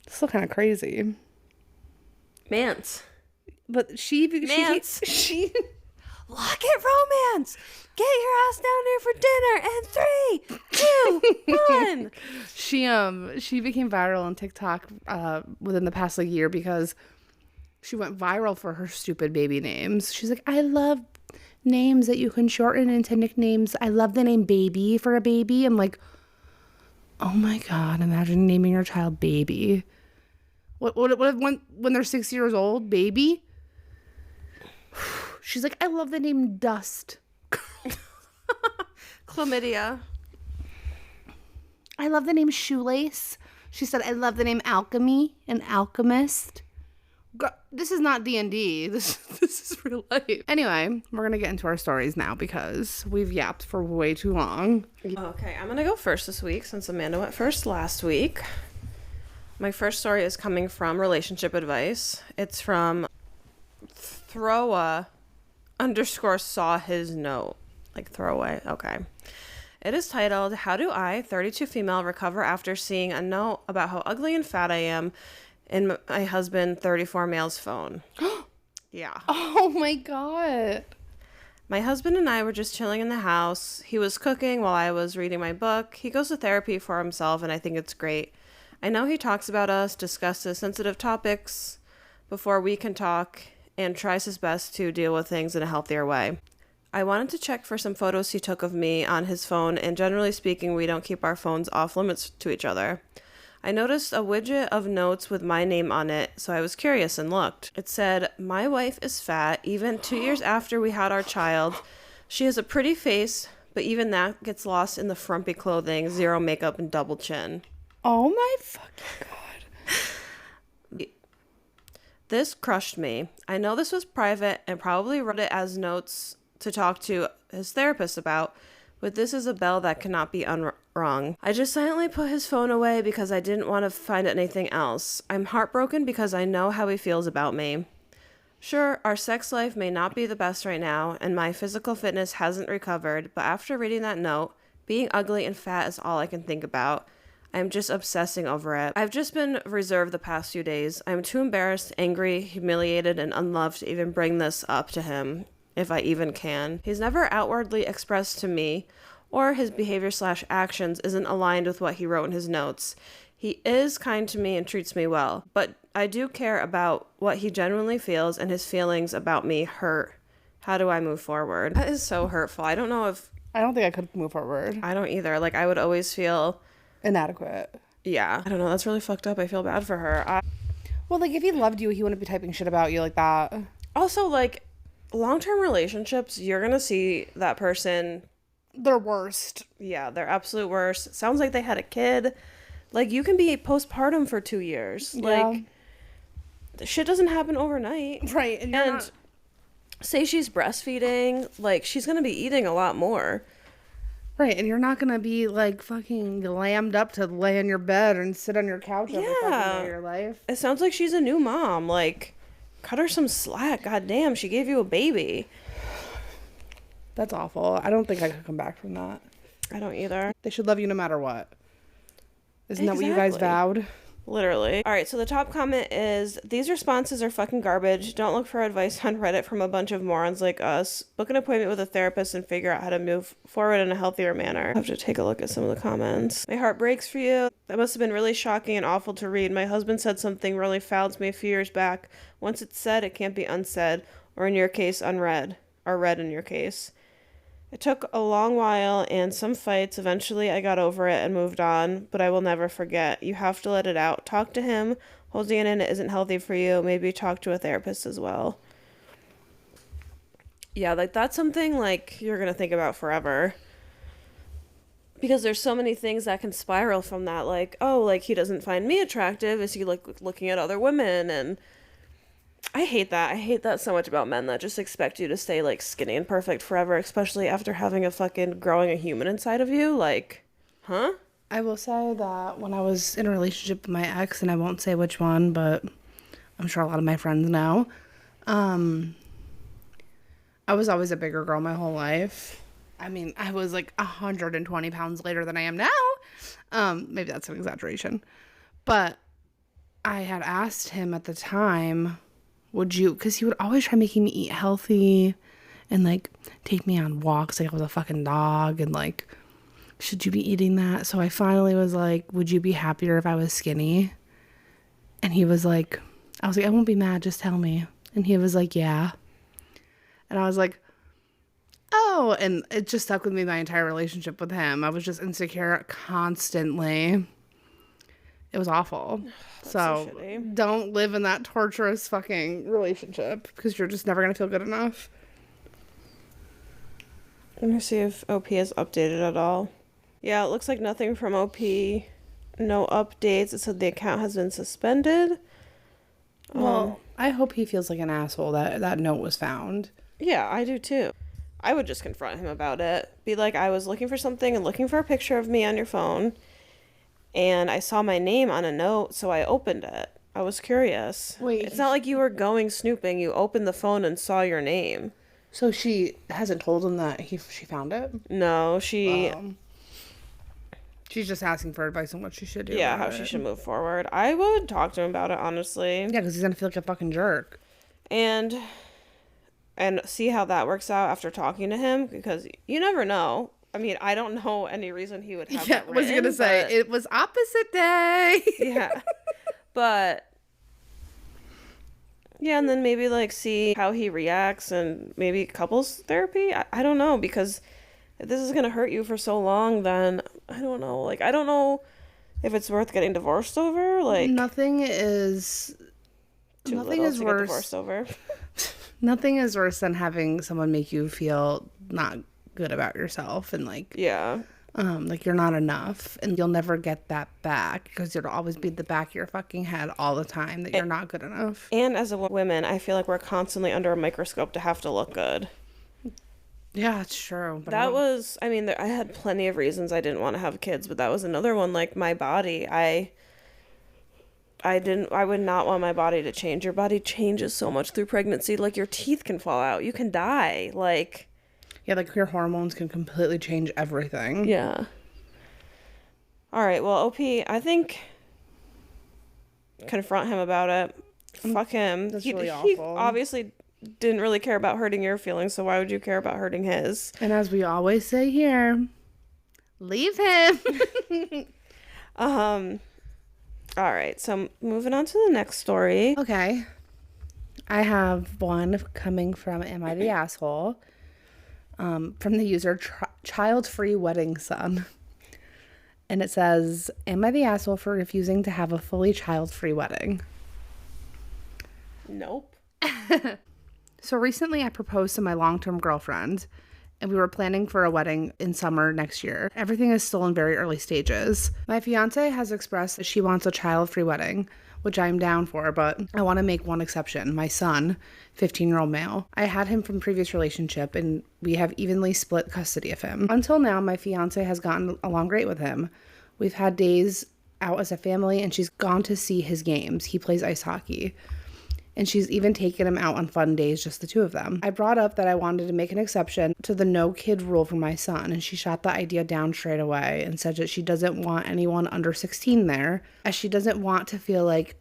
[SPEAKER 2] still kind of crazy.
[SPEAKER 1] Mance.
[SPEAKER 2] But she
[SPEAKER 1] Mance. Locket Romance! Get your ass down here for dinner in 3, 2, 1.
[SPEAKER 2] she became viral on TikTok within the past year because she went viral for her stupid baby names. She's like, I love names that you can shorten into nicknames. I love the name Baby for a baby. I'm like, oh my God, imagine naming your child Baby. What when they're 6 years old, Baby? She's like, I love the name Dust.
[SPEAKER 1] Chlamydia.
[SPEAKER 2] I love the name Shoelace. She said, I love the name Alchemy and Alchemist. This is not D&D. This is real life. Anyway, we're going to get into our stories now because we've yapped for way too long.
[SPEAKER 1] Okay, I'm going to go first this week since Amanda went first last week. My first story is coming from Relationship Advice. It's from Throwa_saw his note. Like throwaway. Okay. It is titled, How Do I, 32 Female, Recover After Seeing a Note About How Ugly and Fat I Am in My Husband, 34 Male's Phone. Yeah.
[SPEAKER 2] Oh my God.
[SPEAKER 1] My husband and I were just chilling in the house. He was cooking while I was reading my book. He goes to therapy for himself, and I think it's great. I know he talks about us, discusses sensitive topics before we can talk, and tries his best to deal with things in a healthier way. I wanted to check for some photos he took of me on his phone, and generally speaking, we don't keep our phones off limits to each other. I noticed a widget of notes with my name on it, so I was curious and looked. It said, my wife is fat, even 2 years after we had our child. She has a pretty face, but even that gets lost in the frumpy clothing, zero makeup, and double chin.
[SPEAKER 2] Oh my fucking God.
[SPEAKER 1] This crushed me. I know this was private and probably wrote it as notes to talk to his therapist about, but this is a bell that cannot be unrung. I just silently put his phone away because I didn't want to find anything else. I'm heartbroken because I know how he feels about me. Sure, our sex life may not be the best right now, and my physical fitness hasn't recovered, but after reading that note, being ugly and fat is all I can think about. I'm just obsessing over it. I've just been reserved the past few days. I'm too embarrassed, angry, humiliated, and unloved to even bring this up to him, if I even can. He's never outwardly expressed to me, or his behavior/actions isn't aligned with what he wrote in his notes. He is kind to me and treats me well, but I do care about what he genuinely feels, and his feelings about me hurt. How do I move forward? That is so hurtful. I don't know if...
[SPEAKER 2] I don't think I could move forward.
[SPEAKER 1] I don't either. Like, I would always feel...
[SPEAKER 2] Inadequate.
[SPEAKER 1] Yeah. I don't know. That's really fucked up. I feel bad for her.
[SPEAKER 2] Well, like, if he loved you, he wouldn't be typing shit about you like that.
[SPEAKER 1] Also, like, long-term relationships, you're gonna see that person,
[SPEAKER 2] Their worst.
[SPEAKER 1] yeah, their absolute worst. Sounds like they had a kid. Like, you can be postpartum for 2 years.
[SPEAKER 2] Yeah.
[SPEAKER 1] Like, the shit doesn't happen overnight.
[SPEAKER 2] Right. And you're not...
[SPEAKER 1] say she's breastfeeding, like, she's gonna be eating a lot more.
[SPEAKER 2] Right, and you're not gonna be like fucking lammed up to lay in your bed and sit on your couch every fucking day of your life.
[SPEAKER 1] It sounds like she's a new mom. Like, cut her some slack. God damn, she gave you a baby.
[SPEAKER 2] That's awful. I don't think I could come back from that.
[SPEAKER 1] I don't either.
[SPEAKER 2] They should love you no matter what. Isn't that what you guys vowed?
[SPEAKER 1] Literally. All right, so the top comment is, these responses are fucking garbage. Don't look for advice on Reddit from a bunch of morons like us. Book an appointment with a therapist and figure out how to move forward in a healthier manner. I have to take a look at some of the comments. My heart breaks for you. That must have been really shocking and awful to read. My husband said something really foul to me a few years back. Once it's said, it can't be unsaid, or in your case, unread, or read in your case. It took a long while and some fights. Eventually, I got over it and moved on, but I will never forget. You have to let it out. Talk to him. Holding it in isn't healthy for you. Maybe talk to a therapist as well. Yeah, like, that's something, like, you're going to think about forever. Because there's so many things that can spiral from that. Like, oh, like, he doesn't find me attractive. Is he, like, looking at other women? And I hate that. I hate that so much about men that just expect you to stay, like, skinny and perfect forever, especially after having growing a human inside of you. Like, huh?
[SPEAKER 2] I will say that when I was in a relationship with my ex, and I won't say which one, but I'm sure a lot of my friends know, I was always a bigger girl my whole life. I mean, I was like 120 pounds lighter than I am now. Maybe that's an exaggeration. But I had asked him at the time, would you, because he would always try making me eat healthy and, like, take me on walks like I was a fucking dog and, like, should you be eating that? So I finally was like, would you be happier if I was skinny? And he was like, I was like, I won't be mad, just tell me. And he was like, yeah. And I was like, oh, and it just stuck with me my entire relationship with him. I was just insecure constantly. It was awful. So don't live in that torturous fucking relationship because you're just never going to feel good enough.
[SPEAKER 1] Let me see if OP has updated at all. Yeah, it looks like nothing from OP. No updates. It said the account has been suspended.
[SPEAKER 2] Well, I hope he feels like an asshole that that note was found.
[SPEAKER 1] Yeah, I do too. I would just confront him about it. Be like, I was looking for something and looking for a picture of me on your phone. And I saw my name on a note, so I opened it. I was curious.
[SPEAKER 2] Wait.
[SPEAKER 1] It's not like you were going snooping. You opened the phone and saw your name.
[SPEAKER 2] So she hasn't told him that she found it?
[SPEAKER 1] No, she...
[SPEAKER 2] she's just asking for advice on what she should do.
[SPEAKER 1] Yeah, how she should move forward. I would talk to him about it, honestly.
[SPEAKER 2] Yeah, because he's going to feel like a fucking jerk.
[SPEAKER 1] And see how that works out after talking to him, because you never know. I mean, I don't know any reason he would have that written.
[SPEAKER 2] I was going to say, it was opposite day.
[SPEAKER 1] Yeah. But, yeah, and then maybe, like, see how he reacts and maybe couples therapy. I don't know, because if this is going to hurt you for so long, then I don't know. Like, I don't know if it's worth getting divorced over. Like,
[SPEAKER 2] nothing is
[SPEAKER 1] worse. Get divorced over.
[SPEAKER 2] Nothing is worse than having someone make you feel not good about yourself and like like you're not enough, and you'll never get that back because it'll always be the back of your fucking head all the time that you're not good enough.
[SPEAKER 1] And as a woman, I feel like we're constantly under a microscope to have to look good.
[SPEAKER 2] Yeah, it's true. But
[SPEAKER 1] I mean, I had plenty of reasons I didn't want to have kids, but that was another one. Like, my body, I would not want my body to change. Your body changes so much through pregnancy. Like, your teeth can fall out. You can die. Like,
[SPEAKER 2] yeah, like your hormones can completely change everything.
[SPEAKER 1] Yeah. All right. Well, OP, I think confront him about it. Fuck him.
[SPEAKER 2] That's really awful.
[SPEAKER 1] He obviously didn't really care about hurting your feelings, so why would you care about hurting his?
[SPEAKER 2] And as we always say here, leave him.
[SPEAKER 1] All right. So moving on to the next story.
[SPEAKER 2] Okay. I have one coming from Am I the Asshole? From the user Child-Free Wedding Son. And it says, am I the asshole for refusing to have a fully child-free wedding?
[SPEAKER 1] Nope.
[SPEAKER 2] So recently I proposed to my long-term girlfriend, and we were planning for a wedding in summer next year. Everything is still in very early stages. My fiance has expressed that she wants a child-free wedding, which I'm down for, but I want to make one exception. My son, 15-year-old male. I had him from previous relationship, and we have evenly split custody of him. Until now, my fiance has gotten along great with him. We've had days out as a family, and she's gone to see his games. He plays ice hockey. And she's even taken him out on fun days, just the two of them. I brought up that I wanted to make an exception to the no kid rule for my son, and she shot the idea down straight away and said that she doesn't want anyone under 16 there, as she doesn't want to feel like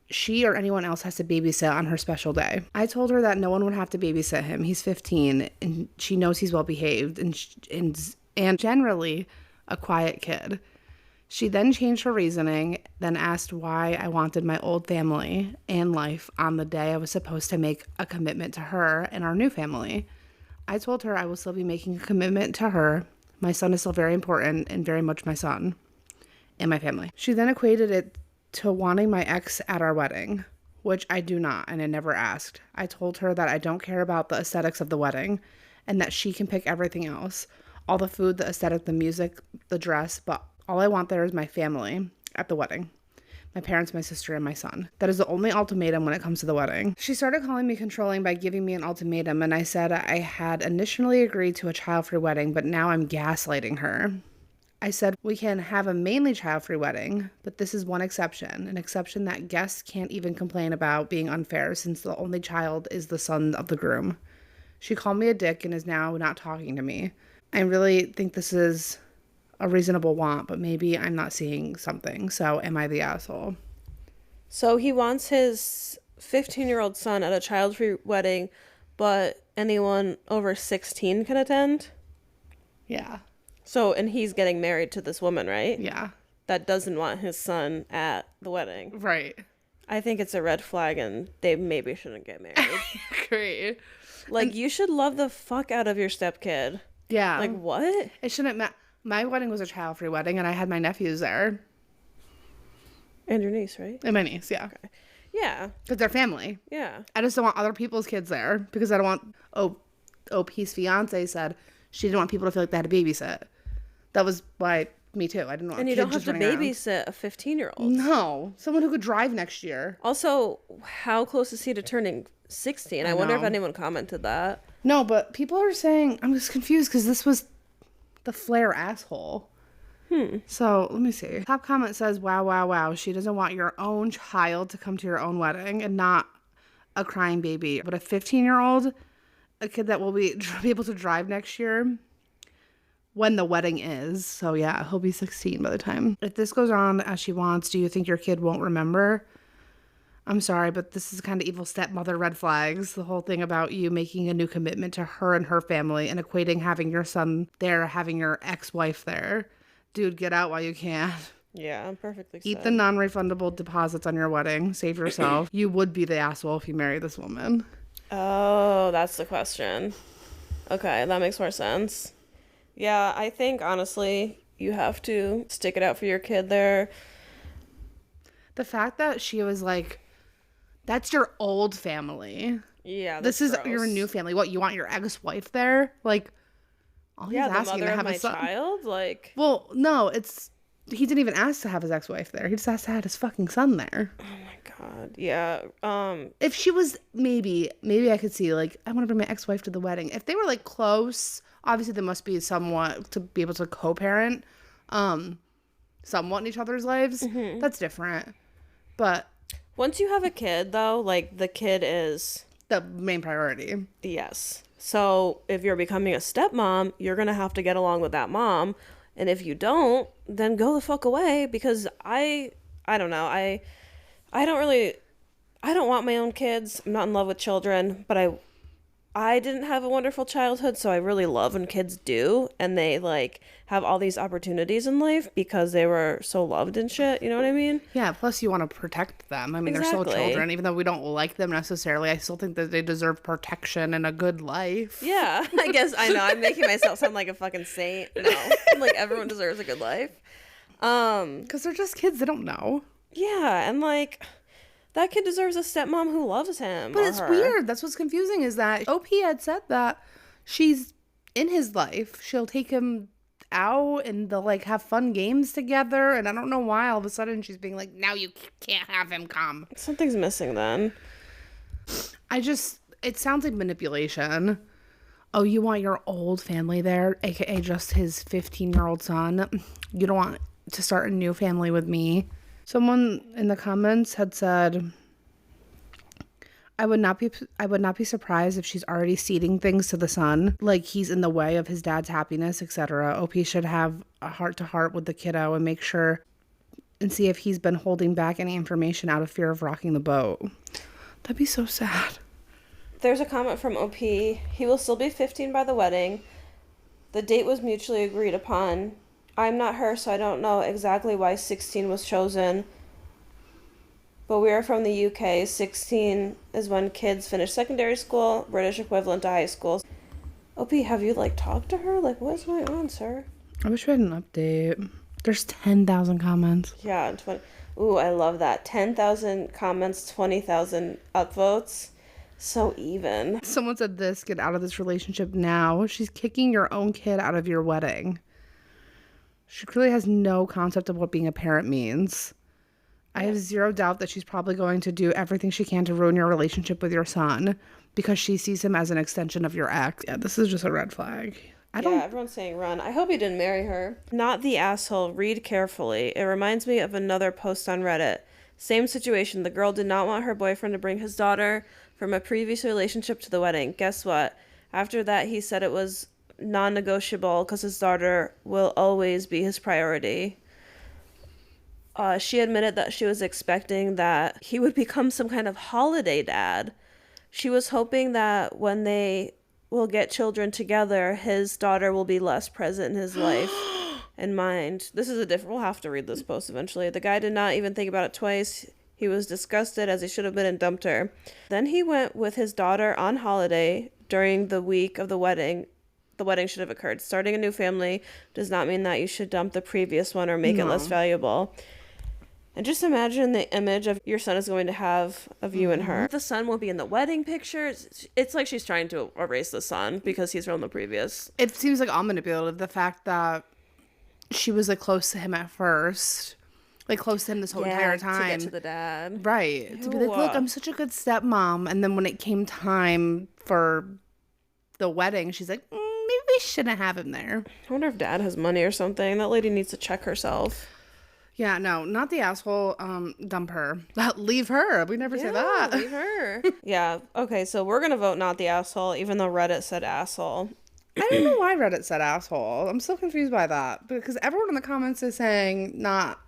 [SPEAKER 2] she or anyone else has to babysit on her special day. I told her that no one would have to babysit him. He's 15, and she knows he's well behaved and generally a quiet kid. She then changed her reasoning, then asked why I wanted my old family and life on the day I was supposed to make a commitment to her and our new family. I told her I will still be making a commitment to her. My son is still very important and very much my son and my family. She then equated it to wanting my ex at our wedding, which I do not, and I never asked. I told her that I don't care about the aesthetics of the wedding and that she can pick everything else. All the food, the aesthetic, the music, the dress, but all I want there is my family at the wedding. My parents, my sister, and my son. That is the only ultimatum when it comes to the wedding. She started calling me controlling by giving me an ultimatum, and I said I had initially agreed to a child-free wedding, but now I'm gaslighting her. I said we can have a mainly child-free wedding, but this is one exception, an exception that guests can't even complain about being unfair since the only child is the son of the groom. She called me a dick and is now not talking to me. I really think this is a reasonable want, but maybe I'm not seeing something. So am I the asshole?
[SPEAKER 1] So he wants his 15-year-old son at a child-free wedding, but anyone over 16 can attend?
[SPEAKER 2] Yeah.
[SPEAKER 1] So, and he's getting married to this woman, right?
[SPEAKER 2] Yeah.
[SPEAKER 1] That doesn't want his son at the wedding.
[SPEAKER 2] Right.
[SPEAKER 1] I think it's a red flag and they maybe shouldn't get married.
[SPEAKER 2] Great.
[SPEAKER 1] Like, you should love the fuck out of your stepkid.
[SPEAKER 2] Yeah.
[SPEAKER 1] Like, what?
[SPEAKER 2] It shouldn't matter. My wedding was a child-free wedding, and I had my nephews there.
[SPEAKER 1] And your niece, right?
[SPEAKER 2] And my niece, yeah.
[SPEAKER 1] Okay. Yeah.
[SPEAKER 2] Because they're family.
[SPEAKER 1] Yeah.
[SPEAKER 2] I just don't want other people's kids there because I don't want... OP's fiance said she didn't want people to feel like they had to babysit. That was why... Me too. I didn't want
[SPEAKER 1] And you
[SPEAKER 2] kids
[SPEAKER 1] don't have
[SPEAKER 2] just
[SPEAKER 1] to
[SPEAKER 2] running around.
[SPEAKER 1] babysit a 15-year-old.
[SPEAKER 2] No. Someone who could drive next year.
[SPEAKER 1] Also, how close is he to turning 16? I wonder if
[SPEAKER 2] know.
[SPEAKER 1] anyone commented that.
[SPEAKER 2] No, but people are saying... I'm just confused because this was the Flair asshole. So, let me see. Top comment says, wow, wow, wow. She doesn't want your own child to come to your own wedding and not a crying baby. But a 15-year-old, a kid that will be able to drive next year when the wedding is. So, yeah, he'll be 16 by the time. If this goes on as she wants, do you think your kid won't remember? I'm sorry, but this is kind of evil stepmother red flags. The whole thing about you making a new commitment to her and her family and equating having your son there, having your ex-wife there. Dude, get out while you can.
[SPEAKER 1] Yeah, perfectly said.
[SPEAKER 2] Eat the non-refundable deposits on your wedding. Save yourself. You would be the asshole if you marry this woman.
[SPEAKER 1] Oh, that's the question. Okay, that makes more sense. Yeah, I think, honestly, you have to stick it out for your kid there.
[SPEAKER 2] The fact that she was like, that's your old family.
[SPEAKER 1] Yeah,
[SPEAKER 2] This is your new family. What, you want your ex-wife there? Like, all he's
[SPEAKER 1] Yeah, the
[SPEAKER 2] asking
[SPEAKER 1] mother
[SPEAKER 2] to
[SPEAKER 1] of
[SPEAKER 2] have
[SPEAKER 1] my
[SPEAKER 2] his son.
[SPEAKER 1] child? Like,
[SPEAKER 2] Well, no, he didn't even ask to have his ex-wife there. He just asked to have his fucking son there.
[SPEAKER 1] oh my god. Yeah,
[SPEAKER 2] If she was, maybe I could see, like, I want to bring my ex-wife to the wedding. If they were, like, close, obviously there must be somewhat to be able to co-parent, somewhat in each other's lives.
[SPEAKER 1] Mm-hmm.
[SPEAKER 2] That's different. But
[SPEAKER 1] once you have a kid, though, like, the kid is...
[SPEAKER 2] the main priority.
[SPEAKER 1] Yes. So if you're becoming a stepmom, you're going to have to get along with that mom. And if you don't, then go the fuck away, because I don't know. I don't want my own kids. I'm not in love with children, but I didn't have a wonderful childhood, so I really love when kids do, and they, like, have all these opportunities in life because they were so loved and shit, you know what I mean?
[SPEAKER 2] Yeah, plus you want to protect them. I mean, they're still
[SPEAKER 1] Exactly.
[SPEAKER 2] children. Even though we don't like them necessarily, I still think that they deserve protection and a good life.
[SPEAKER 1] Yeah, I guess, I know, I'm making myself sound like a fucking saint. No, like, everyone deserves a good life.
[SPEAKER 2] Because they're just kids. They don't know.
[SPEAKER 1] Yeah, and, like, That kid deserves a stepmom who loves him.
[SPEAKER 2] But
[SPEAKER 1] or
[SPEAKER 2] it's
[SPEAKER 1] her.
[SPEAKER 2] weird. That's what's confusing is that OP had said that she's in his life. She'll take him out and they'll like have fun games together. And I don't know why all of a sudden she's being like, now you can't have him come.
[SPEAKER 1] Something's missing then.
[SPEAKER 2] It sounds like manipulation. Oh, you want your old family there, aka just his 15-year-old son? You don't want to start a new family with me? Someone in the comments had said, I would not be surprised if she's already ceding things to the son, like he's in the way of his dad's happiness, etc. OP should have a heart-to-heart with the kiddo and make sure and see if he's been holding back any information out of fear of rocking the boat. That'd be so sad.
[SPEAKER 1] There's a comment from OP. He will still be 15 by the wedding. The date was mutually agreed upon. I'm not her, so I don't know exactly why 16 was chosen. But we are from the UK. 16 is when kids finish secondary school, British equivalent to high school. OP, have you, talked to her? What's going on, sir?
[SPEAKER 2] I wish we had an update. There's 10,000 comments.
[SPEAKER 1] Yeah, 20. Ooh, I love that. 10,000 comments, 20,000 upvotes. So even.
[SPEAKER 2] Someone said this, get out of this relationship now. She's kicking your own kid out of your wedding. She clearly has no concept of what being a parent means. I have zero doubt that she's probably going to do everything she can to ruin your relationship with your son because she sees him as an extension of your ex. Yeah, this is just a red flag.
[SPEAKER 1] Yeah, everyone's saying run. I hope he didn't marry her. Not the asshole. Read carefully. It reminds me of another post on Reddit. Same situation. The girl did not want her boyfriend to bring his daughter from a previous relationship to the wedding. Guess what? After that, he said it was non-negotiable because his daughter will always be his priority. She admitted that she was expecting that he would become some kind of holiday dad. She was hoping that when they will get children together, his daughter will be less present in his life and mind. This is we'll have to read this post eventually. The guy did not even think about it twice. He was disgusted as he should have been and dumped her. Then he went with his daughter on holiday during the week of the wedding. The wedding should have occurred. Starting a new family does not mean that you should dump the previous one or make it less valuable. And just imagine the image of your son is going to have of you and her. The son will be in the wedding pictures. It's like she's trying to erase the son because he's from the previous.
[SPEAKER 2] It seems like all manipulative. The fact that she was close to him at first, close to him this whole entire time.
[SPEAKER 1] To get to the dad.
[SPEAKER 2] Right. Ew. To be like, look, I'm such a good stepmom. And then when it came time for the wedding, she's like, maybe we shouldn't have him there.
[SPEAKER 1] I wonder if dad has money or something. That lady needs to check herself.
[SPEAKER 2] Yeah, no, not the asshole. Dump her. Leave her. We never say that.
[SPEAKER 1] Leave her. Yeah. Okay, so we're going to vote not the asshole, even though Reddit said asshole.
[SPEAKER 2] I don't know why Reddit said asshole. I'm so confused by that. Because everyone in the comments is saying not.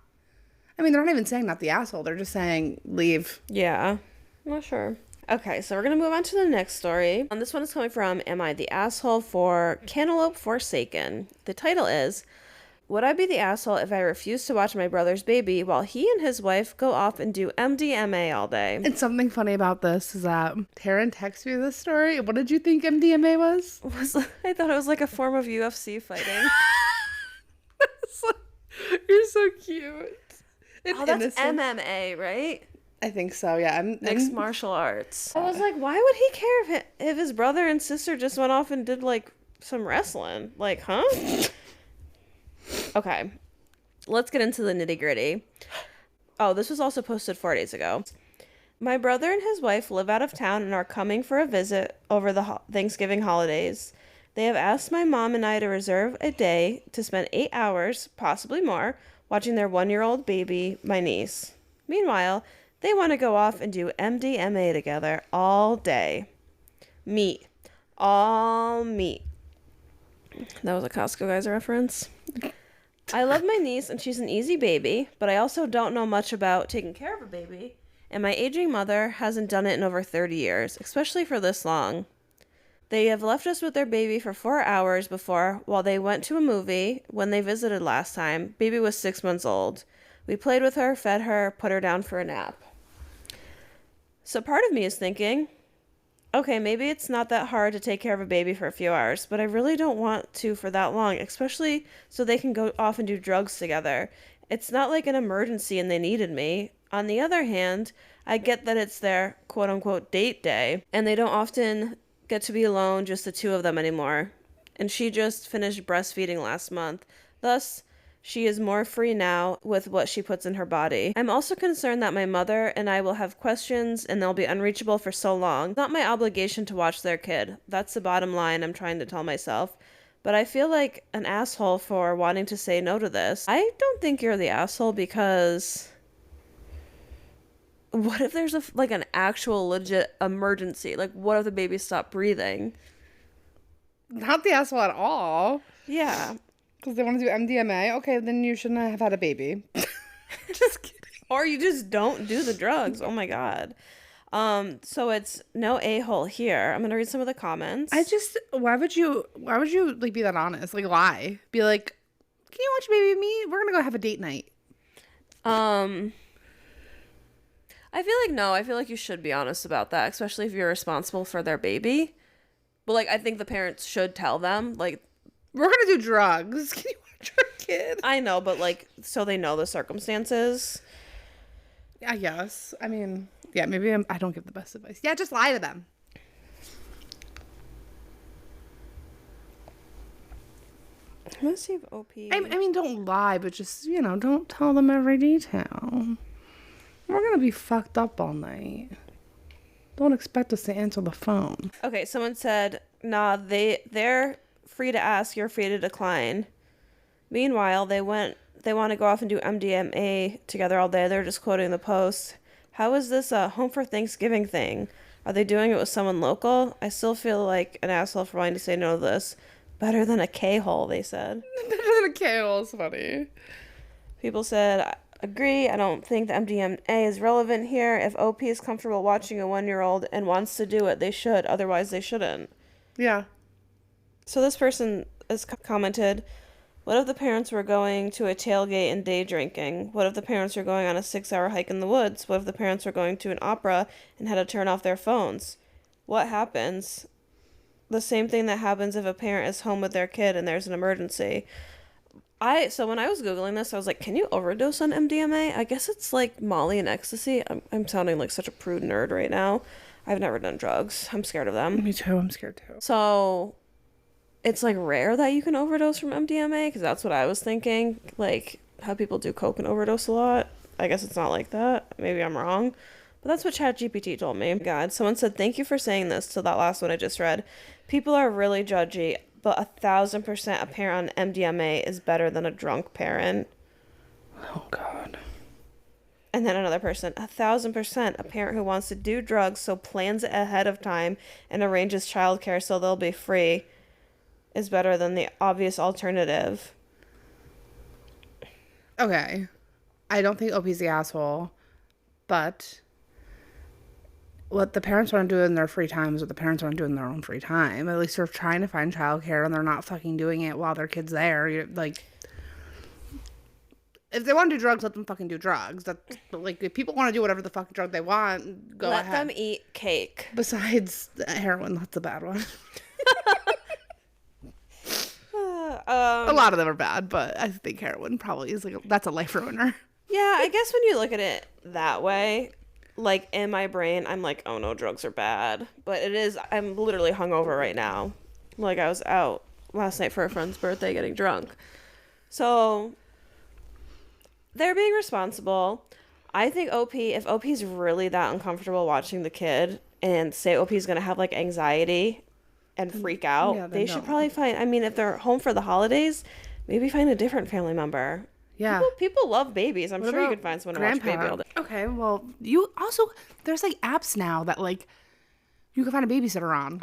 [SPEAKER 2] I mean, they're not even saying not the asshole. They're just saying leave.
[SPEAKER 1] Yeah. I'm not sure. Okay, so we're going to move on to the next story. And this one is coming from Am I the Asshole for Cantaloupe Forsaken? The title is, would I be the asshole if I refused to watch my brother's baby while he and his wife go off and do MDMA all day?
[SPEAKER 2] And something funny about this is that Taryn texted me this story. What did you think MDMA was?
[SPEAKER 1] I thought it was like a form of UFC fighting.
[SPEAKER 2] You're so cute.
[SPEAKER 1] Oh, that's MMA, right?
[SPEAKER 2] I think so, yeah.
[SPEAKER 1] Mixed martial arts. I was like, why would he care if his brother and sister just went off and did some wrestling? Huh? Okay, let's get into the nitty gritty. Oh, this was also posted 4 days ago. My brother and his wife live out of town and are coming for a visit over the Thanksgiving holidays. They have asked my mom and I to reserve a day to spend 8 hours, possibly more, watching their 1-year-old baby, my niece. Meanwhile, they want to go off and do MDMA together all day. Meat. All meat. That was a Costco Guys reference. I love my niece and she's an easy baby, but I also don't know much about taking care of a baby, and my aging mother hasn't done it in over 30 years, especially for this long. They have left us with their baby for 4 hours before, while they went to a movie when they visited last time. Baby was 6 months old. We played with her, fed her, put her down for a nap. So part of me is thinking, okay, maybe it's not that hard to take care of a baby for a few hours, but I really don't want to for that long, especially so they can go off and do drugs together. It's not like an emergency and they needed me. On the other hand, I get that it's their quote unquote date day and they don't often get to be alone, just the two of them anymore. And she just finished breastfeeding last month. Thus, she is more free now with what she puts in her body. I'm also concerned that my mother and I will have questions and they'll be unreachable for so long. It's not my obligation to watch their kid. That's the bottom line I'm trying to tell myself. But I feel like an asshole for wanting to say no to this. I don't think you're the asshole because what if there's like an actual legit emergency? Like what if the baby stopped breathing?
[SPEAKER 2] Not the asshole at all.
[SPEAKER 1] Yeah.
[SPEAKER 2] Because they want to do MDMA. Okay, then you shouldn't have had a baby. Just kidding.
[SPEAKER 1] Or you just don't do the drugs. Oh my God. So it's no a-hole here. I'm gonna read some of the comments.
[SPEAKER 2] Why would you like be that honest? Like lie. Be like, can you watch Baby Me? We're gonna go have a date night.
[SPEAKER 1] I feel like no. I feel like you should be honest about that, especially if you're responsible for their baby. But like, I think the parents should tell them, like,
[SPEAKER 2] we're gonna do drugs. Can you watch our kid?
[SPEAKER 1] I know, but like, so they know the circumstances.
[SPEAKER 2] I guess. I mean, yeah, maybe I don't give the best advice. Yeah, just lie to them.
[SPEAKER 1] I'm gonna see if OP.
[SPEAKER 2] I mean, don't lie, but just, don't tell them every detail. We're gonna be fucked up all night. Don't expect us to answer the phone.
[SPEAKER 1] Okay, someone said, nah, they're free to ask, you're free to decline. Meanwhile, they want to go off and do MDMA together all day. They're just quoting the post. How is this a home for Thanksgiving thing? Are they doing it with someone local? I still feel like an asshole for wanting to say no to this. Better than a K-hole, they said.
[SPEAKER 2] Better than a K-hole is funny.
[SPEAKER 1] People said, I agree. I don't think the MDMA is relevant here. If OP is comfortable watching a 1-year-old and wants to do it, they should. Otherwise, they shouldn't.
[SPEAKER 2] Yeah.
[SPEAKER 1] So this person has commented, what if the parents were going to a tailgate and day drinking? What if the parents were going on a 6-hour hike in the woods? What if the parents were going to an opera and had to turn off their phones? What happens? The same thing that happens if a parent is home with their kid and there's an emergency. So when I was Googling this, I was like, can you overdose on MDMA? I guess it's like Molly and ecstasy. I'm sounding like such a prude nerd right now. I've never done drugs. I'm scared of them.
[SPEAKER 2] Me too. I'm scared too.
[SPEAKER 1] So it's like rare that you can overdose from MDMA, because that's what I was thinking. Like how people do coke and overdose a lot. I guess it's not like that. Maybe I'm wrong. But that's what ChatGPT told me. God, someone said, thank you for saying this to that last one I just read. People are really judgy, but 1,000% a parent on MDMA is better than a drunk parent.
[SPEAKER 2] Oh, God.
[SPEAKER 1] And then another person, 1,000% a parent who wants to do drugs, so plans it ahead of time and arranges childcare so they'll be free, is better than the obvious alternative.
[SPEAKER 2] Okay. I don't think OP's the asshole, but what the parents want to do in their free time is what the parents want to do in their own free time. At least they're trying to find childcare and they're not fucking doing it while their kid's there. Like, if they want to do drugs, let them fucking do drugs. That's like, if people want to do whatever the fucking drug they want, go ahead.
[SPEAKER 1] Let them eat cake.
[SPEAKER 2] Besides heroin, that's a bad one. A lot of them are bad, but I think heroin probably is that's a life ruiner.
[SPEAKER 1] Yeah, I guess when you look at it that way, like in my brain, I'm like, oh no, drugs are bad. But it is, I'm literally hungover right now. Like I was out last night for a friend's birthday getting drunk. So they're being responsible. I think if OP's really that uncomfortable watching the kid and say OP's going to have like anxiety and freak out, they should probably find, I mean, if they're home for the holidays, maybe find a different family member.
[SPEAKER 2] Yeah.
[SPEAKER 1] People love babies. I'm sure you could find someone to watch baby all day.
[SPEAKER 2] Okay, well, you also, there's like apps now that like you can find a babysitter on.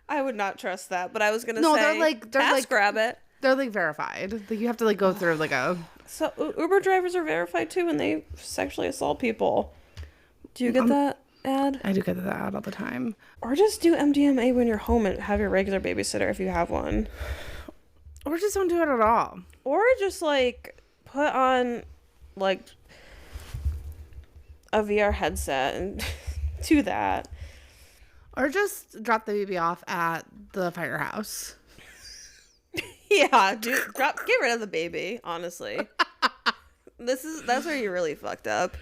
[SPEAKER 1] I would not trust that, but I was going to
[SPEAKER 2] say,
[SPEAKER 1] they're like TaskRabbit.
[SPEAKER 2] They're like verified. Like you have to like go through like a.
[SPEAKER 1] So Uber drivers are verified too when they sexually assault people. Do you get that ad?
[SPEAKER 2] I do get that ad all the time.
[SPEAKER 1] Or just do MDMA when you're home and have your regular babysitter if you have one.
[SPEAKER 2] Or just don't do it at all.
[SPEAKER 1] Or just like put on like a VR headset and do that.
[SPEAKER 2] Or just drop the baby off at the firehouse.
[SPEAKER 1] Yeah, get rid of the baby, honestly. That's where you really fucked up.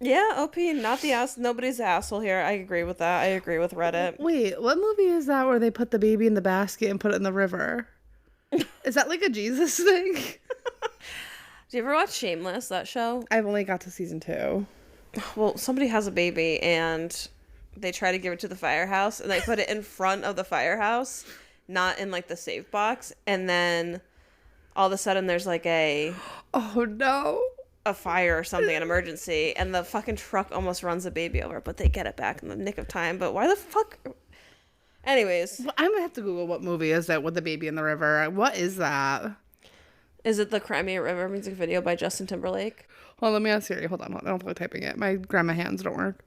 [SPEAKER 1] Yeah, OP, not the ass. Nobody's the asshole here. I agree with that. I agree with Reddit.
[SPEAKER 2] Wait, what movie is that where they put the baby in the basket and put it in the river? Is that like a Jesus thing?
[SPEAKER 1] Do you ever watch Shameless, that show?
[SPEAKER 2] I've only got to season 2.
[SPEAKER 1] Well, somebody has a baby and they try to give it to the firehouse and they put it in front of the firehouse, not in like the safe box. And then all of a sudden there's like
[SPEAKER 2] Oh no.
[SPEAKER 1] a fire or something, an emergency, and the fucking truck almost runs the baby over, but they get it back in the nick of time. But why the fuck? Anyways.
[SPEAKER 2] Well, I'm gonna have to Google what movie is that with the baby in the river. What is that?
[SPEAKER 1] Is it the Crimea River music video by Justin Timberlake?
[SPEAKER 2] Well, let me ask Siri. Hold on. I don't feel like typing it. My grandma hands don't work.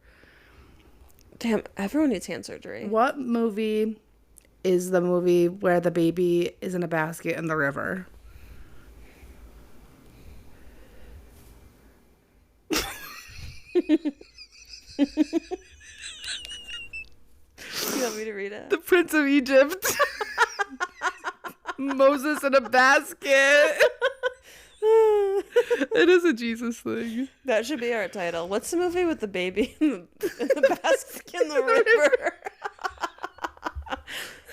[SPEAKER 1] Damn, everyone needs hand surgery.
[SPEAKER 2] What movie is the movie where the baby is in a basket in the river?
[SPEAKER 1] You want me to read it?
[SPEAKER 2] The Prince of Egypt. Moses in a basket. It is a Jesus thing.
[SPEAKER 1] That should be our title. What's the movie with the baby in the basket in the river?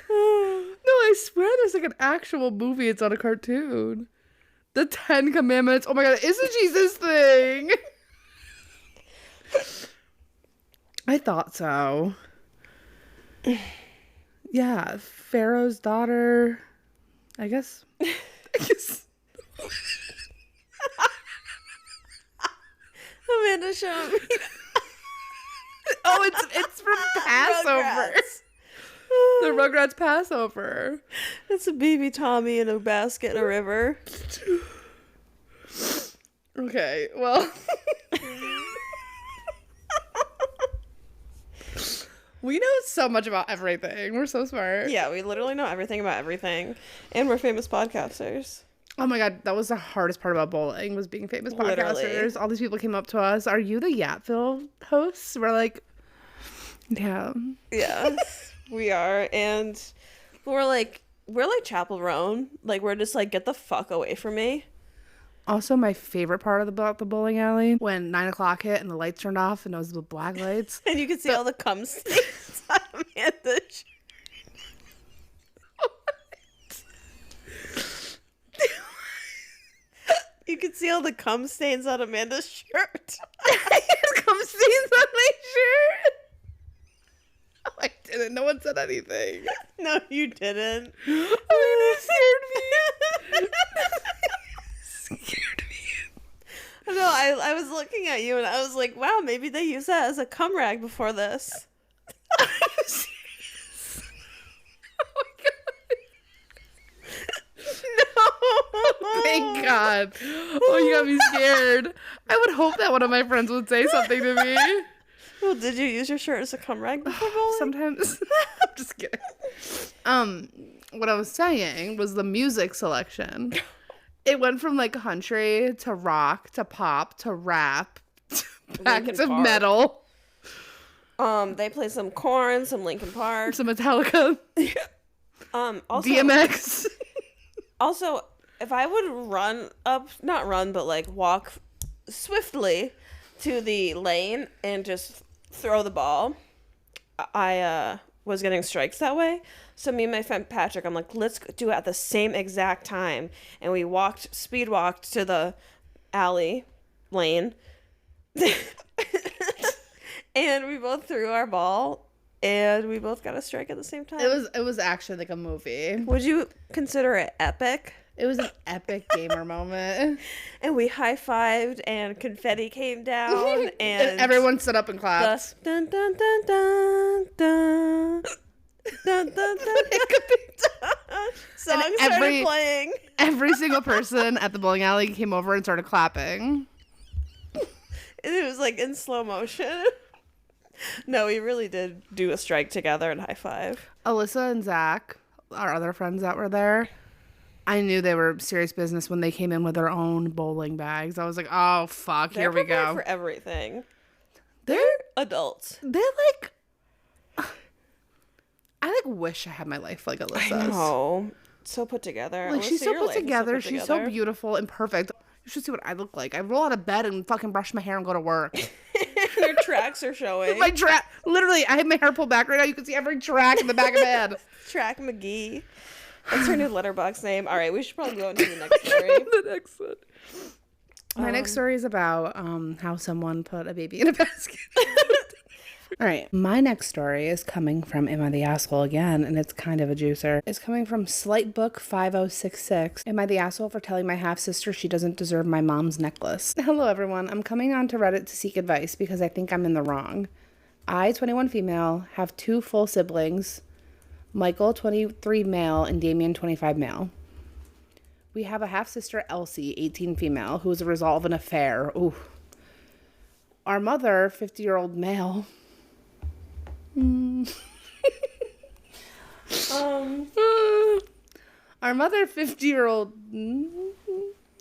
[SPEAKER 2] No, I swear there's like an actual movie. It's not a cartoon. The 10 Commandments. Oh my god, it's a Jesus thing. I thought so. Yeah, Pharaoh's daughter. I guess.
[SPEAKER 1] Amanda showed me.
[SPEAKER 2] Oh, it's from Passover. The Rugrats Passover.
[SPEAKER 1] It's a baby Tommy in a basket in a river.
[SPEAKER 2] Okay, well. We know so much about everything. We're so smart.
[SPEAKER 1] Yeah, we literally know everything about everything. And we're famous podcasters.
[SPEAKER 2] Oh my god, that was the hardest part about bowling, was being famous
[SPEAKER 1] Literally.
[SPEAKER 2] podcasters. All these people came up to us. Are you the Yatville hosts? We're like, yeah.
[SPEAKER 1] Yes, we are. And we're like Chapel Roan. Like, we're just like, get the fuck away from me.
[SPEAKER 2] Also, my favorite part about the bowling alley, when 9 o'clock hit and the lights turned off and it was the black lights.
[SPEAKER 1] And you can see all the cum stains on Amanda's. You can see all the cum stains on Amanda's shirt.
[SPEAKER 2] Cum stains on my shirt. Oh, I didn't. No one said anything.
[SPEAKER 1] No, you didn't.
[SPEAKER 2] Oh, it scared me. Scared me.
[SPEAKER 1] No, I was looking at you and I was like, wow, maybe they use that as a cum rag before this.
[SPEAKER 2] Are you serious? Oh my god.
[SPEAKER 1] No.
[SPEAKER 2] Thank God. Oh, you got me scared. I would hope that one of my friends would say something to me.
[SPEAKER 1] Well, did you use your shirt as a cum rag before bowling?
[SPEAKER 2] Sometimes. I'm just kidding. What I was saying was the music selection. It went from like country to rock to pop to rap to back
[SPEAKER 1] Linkin
[SPEAKER 2] to
[SPEAKER 1] Park.
[SPEAKER 2] metal.
[SPEAKER 1] They play some Korn, some Linkin Park.
[SPEAKER 2] Some Metallica.
[SPEAKER 1] Also,
[SPEAKER 2] DMX.
[SPEAKER 1] Also, if I would not run, but like walk swiftly to the lane and just throw the ball, I was getting strikes that way. So me and my friend Patrick, I'm like, let's do it at the same exact time. And we speed walked to the alley lane. And we both threw our ball and we both got a strike at the same time.
[SPEAKER 2] It was actually like a movie.
[SPEAKER 1] Would you consider it epic?
[SPEAKER 2] It was an epic gamer moment.
[SPEAKER 1] And we high-fived and confetti came down and
[SPEAKER 2] everyone stood up and clapped.
[SPEAKER 1] dun dun dun dun dun dun dun dun dun. Song started playing.
[SPEAKER 2] Every single person at the bowling alley came over and started clapping.
[SPEAKER 1] And it was like in slow motion. No, we really did do a strike together and high five.
[SPEAKER 2] Alyssa and Zach, our other friends that were there, I knew they were serious business when they came in with their own bowling bags. I was like, oh, fuck, here we
[SPEAKER 1] They're
[SPEAKER 2] go.
[SPEAKER 1] for everything.
[SPEAKER 2] They're
[SPEAKER 1] Adults.
[SPEAKER 2] I like wish I had my life like Alyssa's.
[SPEAKER 1] No. so put together.
[SPEAKER 2] Like,
[SPEAKER 1] Alyssa,
[SPEAKER 2] she's so
[SPEAKER 1] your
[SPEAKER 2] put
[SPEAKER 1] life is
[SPEAKER 2] together.
[SPEAKER 1] put
[SPEAKER 2] She's so
[SPEAKER 1] together.
[SPEAKER 2] beautiful and perfect. You should see what I look like. I roll out of bed and fucking brush my hair and go to work.
[SPEAKER 1] Your tracks are showing.
[SPEAKER 2] My track, literally, I have my hair pulled back right now. You can see every track in the back of my head.
[SPEAKER 1] Track McGee. That's her new letterbox name. All right, we should probably go into the next story.
[SPEAKER 2] The next one. My next story is about how someone put a baby in a basket. All right, my next story is coming from Am I the Asshole again, and it's kind of a juicer. It's coming from Slightbook5066. Am I the asshole for telling my half-sister she doesn't deserve my mom's necklace? Hello, everyone. I'm coming on to Reddit to seek advice because I think I'm in the wrong. I, 21 female, have 2 full siblings, Michael, 23 male, and Damien, 25 male. We have a half-sister, Elsie, 18 female, who is a result of an affair. Ooh. Our mother, 50-year-old male... Our mother, 50-year-old,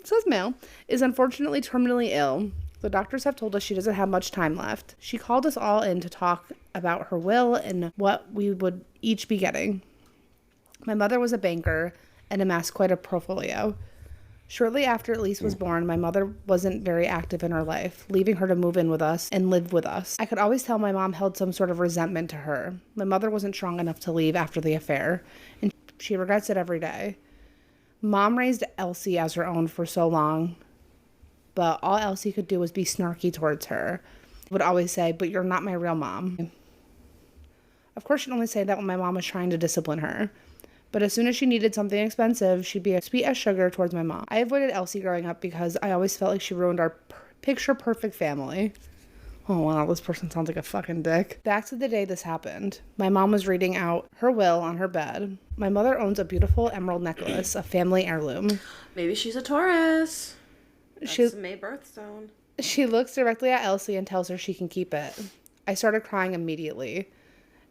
[SPEAKER 2] says male, is unfortunately terminally ill. The doctors have told us she doesn't have much time left. She called us all in to talk about her will and what we would each be getting. My mother was a banker and amassed quite a portfolio. Shortly after Elise was born, my mother wasn't very active in her life, leaving her to move in with us and live with us. I could always tell my mom held some sort of resentment to her. My mother wasn't strong enough to leave after the affair, and she regrets it every day. Mom raised Elsie as her own for so long, but all Elsie could do was be snarky towards her. Would always say, "But you're not my real mom." Of course, she'd only say that when my mom was trying to discipline her. But as soon as she needed something expensive, she'd be as sweet as sugar towards my mom. I avoided Elsie growing up because I always felt like she ruined our picture-perfect family. Oh, wow, this person sounds like a fucking dick. Back to the day this happened. My mom was reading out her will on her bed. My mother owns a beautiful emerald necklace, a family heirloom.
[SPEAKER 1] Maybe she's a Taurus. That's
[SPEAKER 2] She-
[SPEAKER 1] a May birthstone.
[SPEAKER 2] She looks directly at Elsie and tells her she can keep it. I started crying immediately.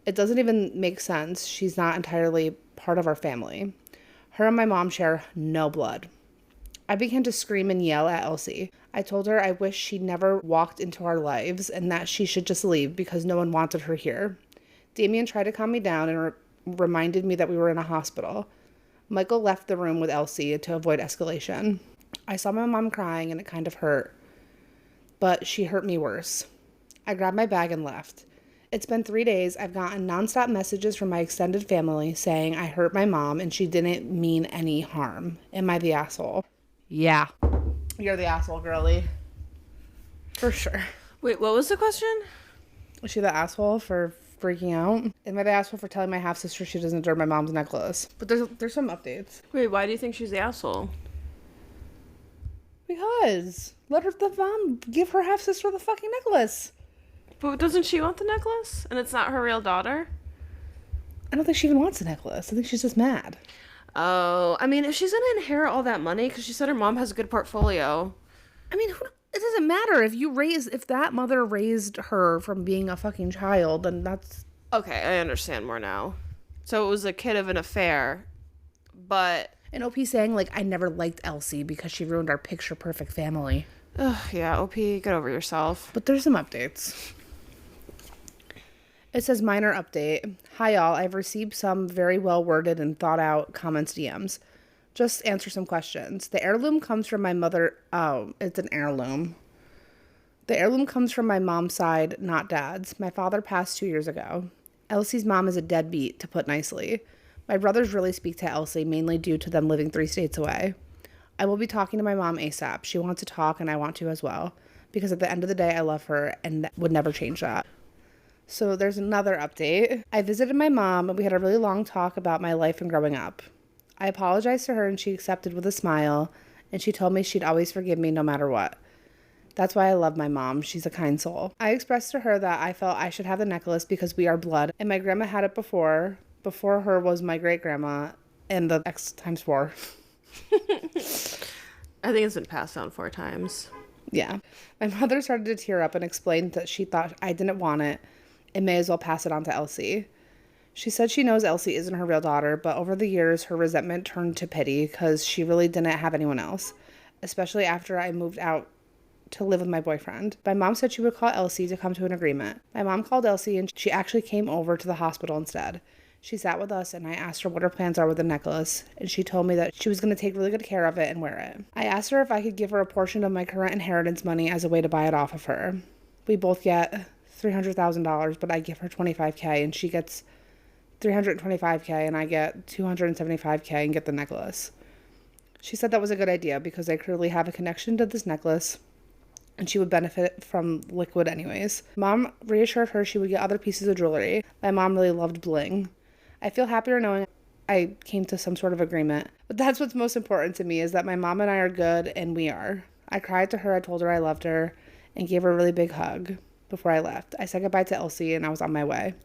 [SPEAKER 2] It doesn't even make sense. She's not entirely part of our family. Her and my mom share no blood. I began to scream and yell at Elsie. I told her I wish she never walked into our lives and that she should just leave because no one wanted her here. Damien tried to calm me down and reminded me that we were in a hospital. Michael left the room with Elsie to avoid escalation. I saw my mom crying and it kind of hurt. But she hurt me worse. I grabbed my bag and left. It's been 3 days. I've gotten nonstop messages from my extended family saying I hurt my mom and she didn't mean any harm. Am I the asshole? Yeah. You're the asshole, girly. For sure.
[SPEAKER 1] Wait, what was the question?
[SPEAKER 2] Was she the asshole for freaking out? Am I the asshole for telling my half-sister she doesn't deserve my mom's necklace? But there's some updates.
[SPEAKER 1] Wait, why do you think she's the asshole?
[SPEAKER 2] Because let her the mom give her half-sister the fucking necklace.
[SPEAKER 1] But doesn't she want the necklace? And it's not her real daughter?
[SPEAKER 2] I don't think she even wants the necklace. I think she's just mad.
[SPEAKER 1] Oh, I mean, if she's gonna inherit all that money, because she said her mom has a good portfolio.
[SPEAKER 2] I mean, it doesn't matter if that mother raised her from being a fucking child, then that's...
[SPEAKER 1] Okay, I understand more now. So it was a kid of an affair, but...
[SPEAKER 2] And OP saying, like, I never liked Elsie because she ruined our picture-perfect family.
[SPEAKER 1] Ugh, yeah, OP, get over yourself.
[SPEAKER 2] But there's some updates. It says, minor update. Hi, y'all. I've received some very well-worded and thought-out comments, DMs. Just answer some questions. The heirloom comes from my mother... Oh, it's an heirloom. The heirloom comes from my mom's side, not dad's. My father passed 2 years ago. Elsie's mom is a deadbeat, to put nicely. My brothers really speak to Elsie, mainly due to them living 3 states away. I will be talking to my mom ASAP. She wants to talk, and I want to as well. Because at the end of the day, I love her, and would never change that. So there's another update. I visited my mom, and we had a really long talk about my life and growing up. I apologized to her, and she accepted with a smile, and she told me she'd always forgive me no matter what. That's why I love my mom. She's a kind soul. I expressed to her that I felt I should have the necklace because we are blood, and my grandma had it before. Before her was my great-grandma, and the X times 4.
[SPEAKER 1] I think it's been passed down 4 times.
[SPEAKER 2] Yeah. My mother started to tear up and explained that she thought I didn't want it and may as well pass it on to Elsie. She said she knows Elsie isn't her real daughter, but over the years, her resentment turned to pity because she really didn't have anyone else, especially after I moved out to live with my boyfriend. My mom said she would call Elsie to come to an agreement. My mom called Elsie and she actually came over to the hospital instead. She sat with us and I asked her what her plans are with the necklace, and she told me that she was going to take really good care of it and wear it. I asked her if I could give her a portion of my current inheritance money as a way to buy it off of her. We both get $300,000, but I give her $25,000 and she gets $325,000 and I get $275,000 and get the necklace. She said that was a good idea because I clearly have a connection to this necklace and she would benefit from liquid anyways. Mom reassured her she would get other pieces of jewelry. My mom really loved bling. I feel happier knowing I came to some sort of agreement. But that's what's most important to me, is that my mom and I are good, and we are. I cried to her, I told her I loved her, and gave her a really big hug before I left. I said goodbye to Elsie, and I was on my way.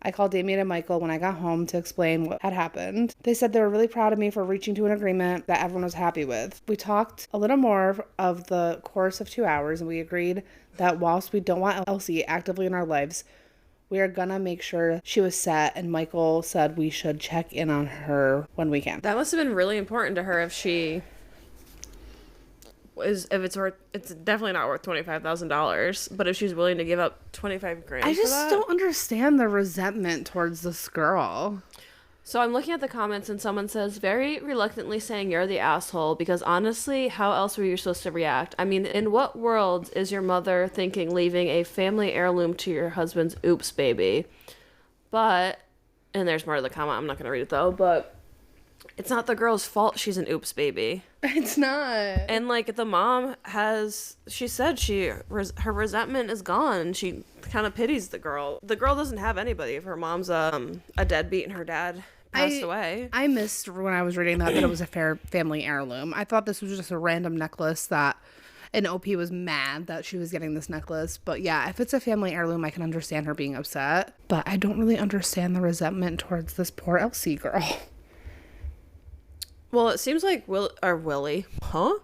[SPEAKER 2] I called Damien and Michael when I got home to explain what had happened. They said they were really proud of me for reaching to an agreement that everyone was happy with. We talked a little more of the course of 2 hours, and we agreed that whilst we don't want Elsie actively in our lives, we are gonna make sure she was set, and Michael said we should check in on her when we can.
[SPEAKER 1] That must have been really important to her if it's definitely not worth $25,000, but if she's willing to give up $25,000.
[SPEAKER 2] I just don't understand the resentment towards this girl.
[SPEAKER 1] So I'm looking at the comments and someone says, very reluctantly saying you're the asshole, because honestly, how else were you supposed to react? I mean, in what world is your mother thinking leaving a family heirloom to your husband's oops baby? But, and there's more to the comment, I'm not going to read it though, but it's not the girl's fault she's an oops baby.
[SPEAKER 2] It's not.
[SPEAKER 1] And like the mom she said her resentment is gone. She kind of pities the girl. The girl doesn't have anybody. If her mom's a deadbeat and her dad passed away.
[SPEAKER 2] I missed when I was reading that it was a fair family heirloom. I thought this was just a random necklace and OP was mad that she was getting this necklace. But yeah, if it's a family heirloom, I can understand her being upset. But I don't really understand the resentment towards this poor Elsie girl.
[SPEAKER 1] Well, it seems like Willie, huh?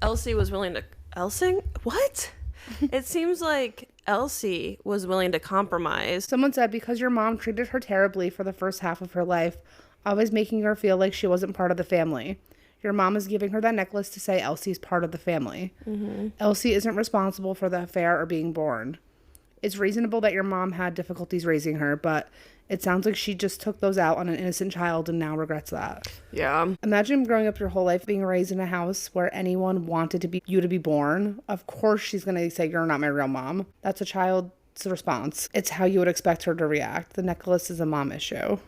[SPEAKER 1] Elsie was willing to... Elsing? What? It seems like Elsie was willing to compromise.
[SPEAKER 2] Someone said, because your mom treated her terribly for the first half of her life, always making her feel like she wasn't part of the family. Your mom is giving her that necklace to say Elsie's part of the family. Mm-hmm. Elsie isn't responsible for the affair or being born. It's reasonable that your mom had difficulties raising her, but it sounds like she just took those out on an innocent child and now regrets that.
[SPEAKER 1] Yeah.
[SPEAKER 2] Imagine growing up your whole life being raised in a house where anyone wanted you to be born. Of course she's going to say, you're not my real mom. That's a child's response. It's how you would expect her to react. The necklace is a mom issue.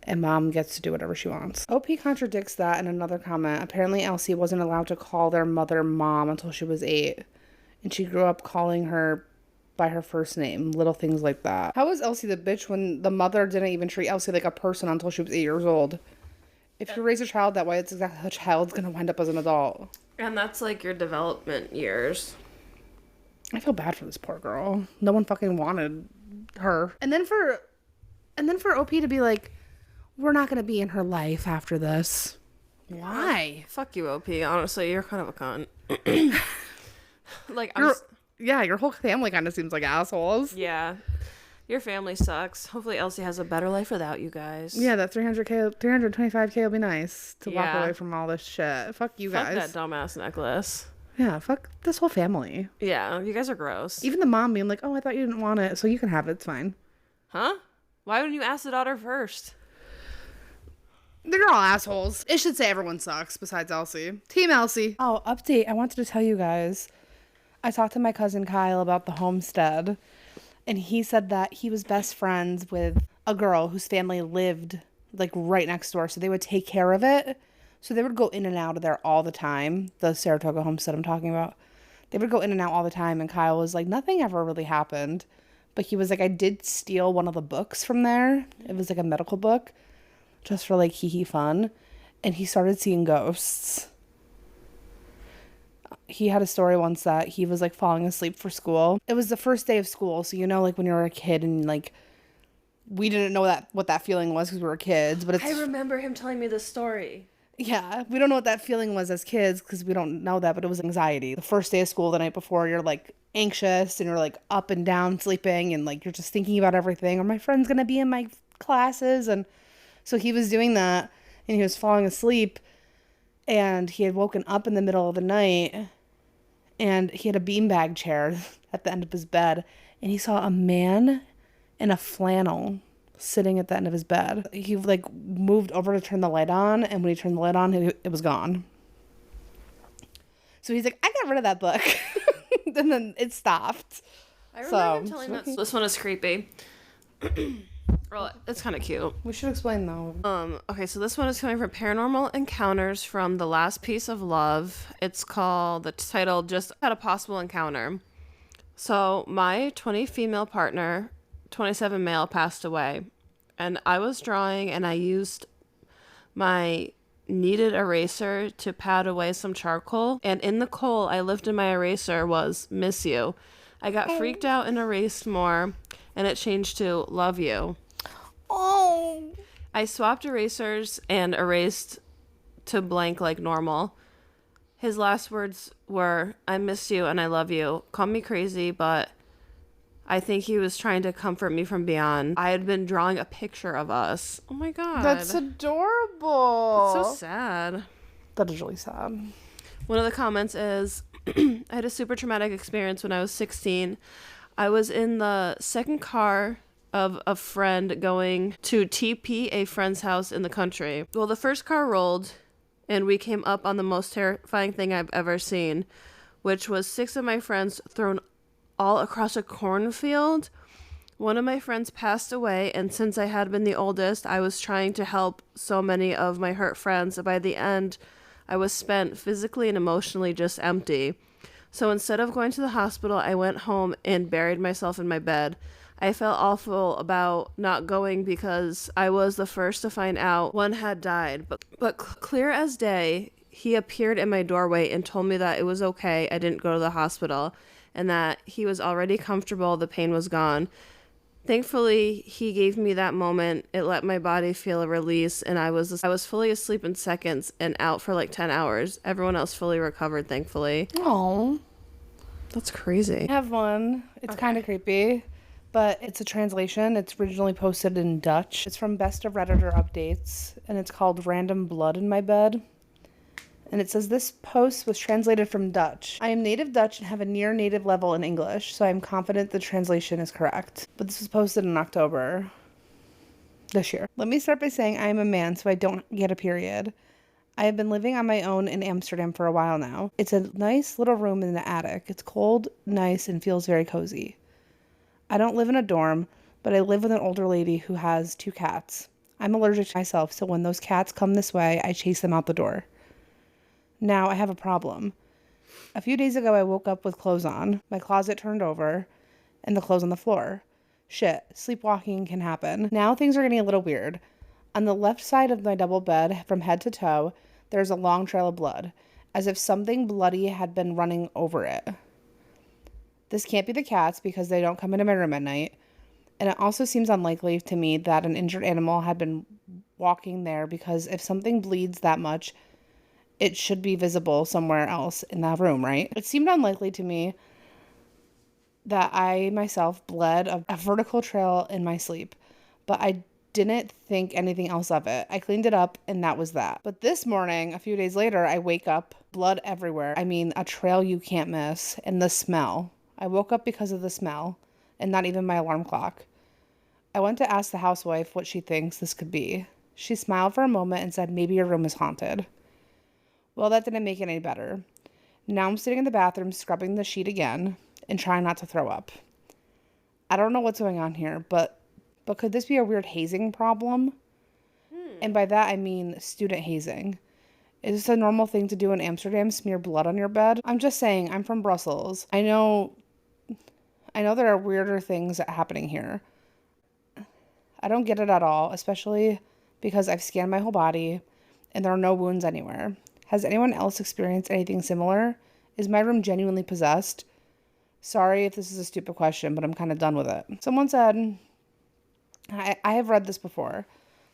[SPEAKER 2] And mom gets to do whatever she wants. OP contradicts that in another comment. Apparently Elsie wasn't allowed to call their mother mom until she was 8. And she grew up calling her by her first name, little things like that. How was Elsie the bitch when the mother didn't even treat Elsie like a person until she was 8 years old? If you raise a child that way, it's exactly how a child's gonna wind up as an adult.
[SPEAKER 1] And that's like your development years.
[SPEAKER 2] I feel bad for this poor girl. No one fucking wanted her. And then for OP to be like, we're not gonna be in her life after this. Why?
[SPEAKER 1] Fuck you, OP. Honestly, you're kind of a cunt. Like,
[SPEAKER 2] yeah, your whole family kind of seems like assholes.
[SPEAKER 1] Yeah. Your family sucks. Hopefully Elsie has a better life without you guys.
[SPEAKER 2] Yeah, that $325,000 will be nice to walk away from all this shit. Fuck you guys.
[SPEAKER 1] Fuck that dumbass necklace.
[SPEAKER 2] Yeah, fuck this whole family.
[SPEAKER 1] Yeah, you guys are gross.
[SPEAKER 2] Even the mom being like, oh, I thought you didn't want it, so you can have it. It's fine.
[SPEAKER 1] Huh? Why wouldn't you ask the daughter first?
[SPEAKER 2] They're all assholes. It should say everyone sucks besides Elsie. Team Elsie. Oh, update. I wanted to tell you guys. I talked to my cousin Kyle about the homestead, and he said that he was best friends with a girl whose family lived like right next door, so they would take care of it. So they would go in and out of there all the time. The Saratoga homestead I'm talking about. They would go in and out all the time, and Kyle was like, nothing ever really happened. But he was like, I did steal one of the books from there. It was like a medical book, just for like hee fun. And he started seeing ghosts. He had a story once that he was like falling asleep for school. It was the first day of school. So, you know, like when you were a kid and like, we didn't know what that feeling was because we were kids, but
[SPEAKER 1] I remember him telling me this story.
[SPEAKER 2] Yeah. We don't know what that feeling was as kids because we don't know that, but it was anxiety. The first day of school, the night before, you're like anxious and you're like up and down sleeping and like, you're just thinking about everything. Are my friends going to be in my classes? And so he was doing that and he was falling asleep. And he had woken up in the middle of the night and he had a beanbag chair at the end of his bed. And he saw a man in a flannel sitting at the end of his bed. He like moved over to turn the light on, and when he turned the light on, it was gone. So he's like, I got rid of that book. And then it stopped.
[SPEAKER 1] I remember him telling that this one is creepy. Well, it's kind of cute.
[SPEAKER 2] We should explain though.
[SPEAKER 1] Okay, so this one is coming from Paranormal Encounters from The Last Piece of Love. It's called, the title, Just Had a Possible Encounter. So my 20 female partner, 27 male, passed away. And I was drawing and I used my kneaded eraser to pat away some charcoal. And in the coal I lifted my eraser was miss you. I got freaked out and erased more, and it changed to love you.
[SPEAKER 2] Oh.
[SPEAKER 1] I swapped erasers and erased to blank like normal. His last words were, I miss you and I love you. Call me crazy, but I think he was trying to comfort me from beyond. I had been drawing a picture of us. Oh my God.
[SPEAKER 2] That's adorable.
[SPEAKER 1] It's so sad.
[SPEAKER 2] That is really sad.
[SPEAKER 1] One of the comments is, I had a super traumatic experience when I was 16. I was in the second car of a friend going to TP a friend's house in the country. Well, the first car rolled and we came up on the most terrifying thing I've ever seen, which was 6 of my friends thrown all across a cornfield. One of my friends passed away, and since I had been the oldest, I was trying to help so many of my hurt friends. By the end, I was spent physically and emotionally just empty. So instead of going to the hospital, I went home and buried myself in my bed. I felt awful about not going because I was the first to find out one had died. But clear as day, he appeared in my doorway and told me that it was okay, I didn't go to the hospital, and that he was already comfortable, the pain was gone. Thankfully, he gave me that moment. It let my body feel a release, and I was fully asleep in seconds and out for like 10 hours. Everyone else fully recovered, thankfully.
[SPEAKER 2] Oh.
[SPEAKER 1] That's crazy.
[SPEAKER 2] I have one. It's kind of creepy, but it's a translation. It's originally posted in Dutch. It's from Best of Redditor Updates, and it's called Random Blood in My Bed. And it says, this post was translated from Dutch. I am native Dutch and have a near native level in English, so I'm confident the translation is correct. But this was posted in October this year. Let me start by saying I am a man, so I don't get a period. I have been living on my own in Amsterdam for a while now. It's a nice little room in the attic. It's cold, nice, and feels very cozy. I don't live in a dorm, but I live with an older lady who has 2 cats. I'm allergic to myself, so when those cats come this way, I chase them out the door. Now I have a problem. A few days ago, I woke up with clothes on, my closet turned over, and the clothes on the floor. Shit, sleepwalking can happen. Now things are getting a little weird. On the left side of my double bed, from head to toe, there's a long trail of blood, as if something bloody had been running over it. This can't be the cats because they don't come into my room at night, and it also seems unlikely to me that an injured animal had been walking there, because if something bleeds that much, it should be visible somewhere else in that room, right? It seemed unlikely to me that I myself bled a vertical trail in my sleep, but I didn't think anything else of it. I cleaned it up and that was that. But this morning, a few days later, I wake up, blood everywhere. I mean, a trail you can't miss, and the smell. I woke up because of the smell, and not even my alarm clock. I went to ask the housewife what she thinks this could be. She smiled for a moment and said, maybe your room is haunted. Well, that didn't make it any better. Now I'm sitting in the bathroom scrubbing the sheet again and trying not to throw up. I don't know what's going on here, but could this be a weird hazing problem? And by that I mean student hazing. Is this a normal thing to do in Amsterdam, smear blood on your bed? I'm just saying, I'm from Brussels. I know there are weirder things happening here. I don't get it at all, especially because I've scanned my whole body and there are no wounds anywhere. Has anyone else experienced anything similar? Is my room genuinely possessed? Sorry if this is a stupid question, but I'm kind of done with it. Someone said, I have read this before.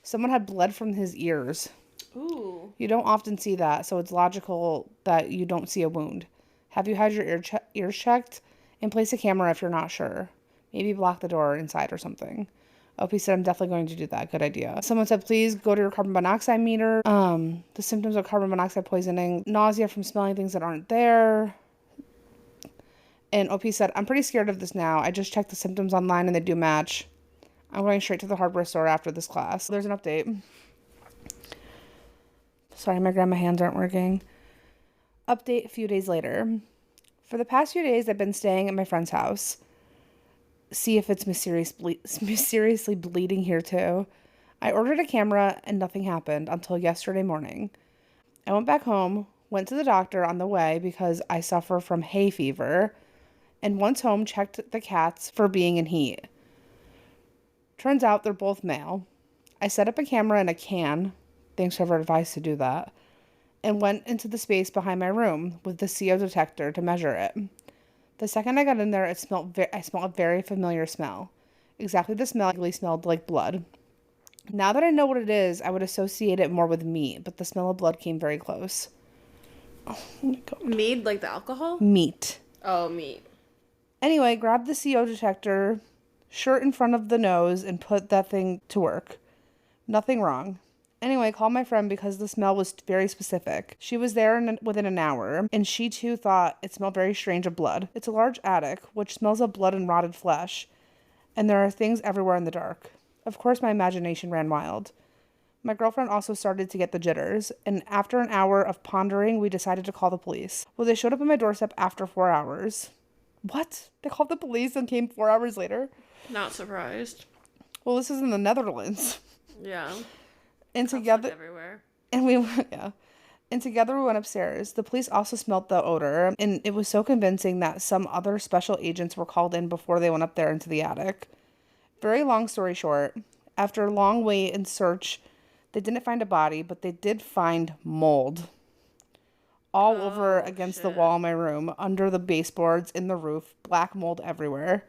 [SPEAKER 2] Someone had bled from his ears.
[SPEAKER 1] Ooh.
[SPEAKER 2] You don't often see that, so it's logical that you don't see a wound. Have you had your ears checked? And place a camera if you're not sure. Maybe block the door inside or something. OP said, I'm definitely going to do that. Good idea. Someone said, please go to your carbon monoxide meter. The symptoms of carbon monoxide poisoning, nausea from smelling things that aren't there. And OP said, I'm pretty scared of this now. I just checked the symptoms online and they do match. I'm going straight to the hardware store after this class. There's an update. Sorry, my grandma hands aren't working. Update a few days later. For the past few days, I've been staying at my friend's house. See if it's mysteriously bleeding here too. I ordered a camera and nothing happened until yesterday morning. I went back home, went to the doctor on the way because I suffer from hay fever, and once home checked the cats for being in heat. Turns out they're both male. I set up a camera in a can, thanks for her advice to do that, and went into the space behind my room with the CO detector to measure it. The second I got in there, I smelled a very familiar smell. Exactly the smell really smelled like blood. Now that I know what it is, I would associate it more with meat, but the smell of blood came very close. Oh my god.
[SPEAKER 1] Mead, like the alcohol?
[SPEAKER 2] Meat.
[SPEAKER 1] Oh, meat.
[SPEAKER 2] Anyway, grab the CO detector, shirt in front of the nose, and put that thing to work. Nothing wrong. Anyway, called my friend because the smell was very specific. She was there within an hour, and she too thought it smelled very strange of blood. It's a large attic, which smells of blood and rotted flesh, and there are things everywhere in the dark. Of course, my imagination ran wild. My girlfriend also started to get the jitters, and after an hour of pondering, we decided to call the police. Well, they showed up at my doorstep after 4 hours. What? They called the police and came 4 hours later?
[SPEAKER 1] Not surprised.
[SPEAKER 2] Well, this is in the Netherlands.
[SPEAKER 1] Yeah.
[SPEAKER 2] And together,
[SPEAKER 1] everywhere.
[SPEAKER 2] And together we went upstairs. The police also smelled the odor, and it was so convincing that some other special agents were called in before they went up there into the attic. Very long story short, after a long wait and search, they didn't find a body, but they did find mold. All over against the wall in my room, under the baseboards, in the roof, black mold everywhere.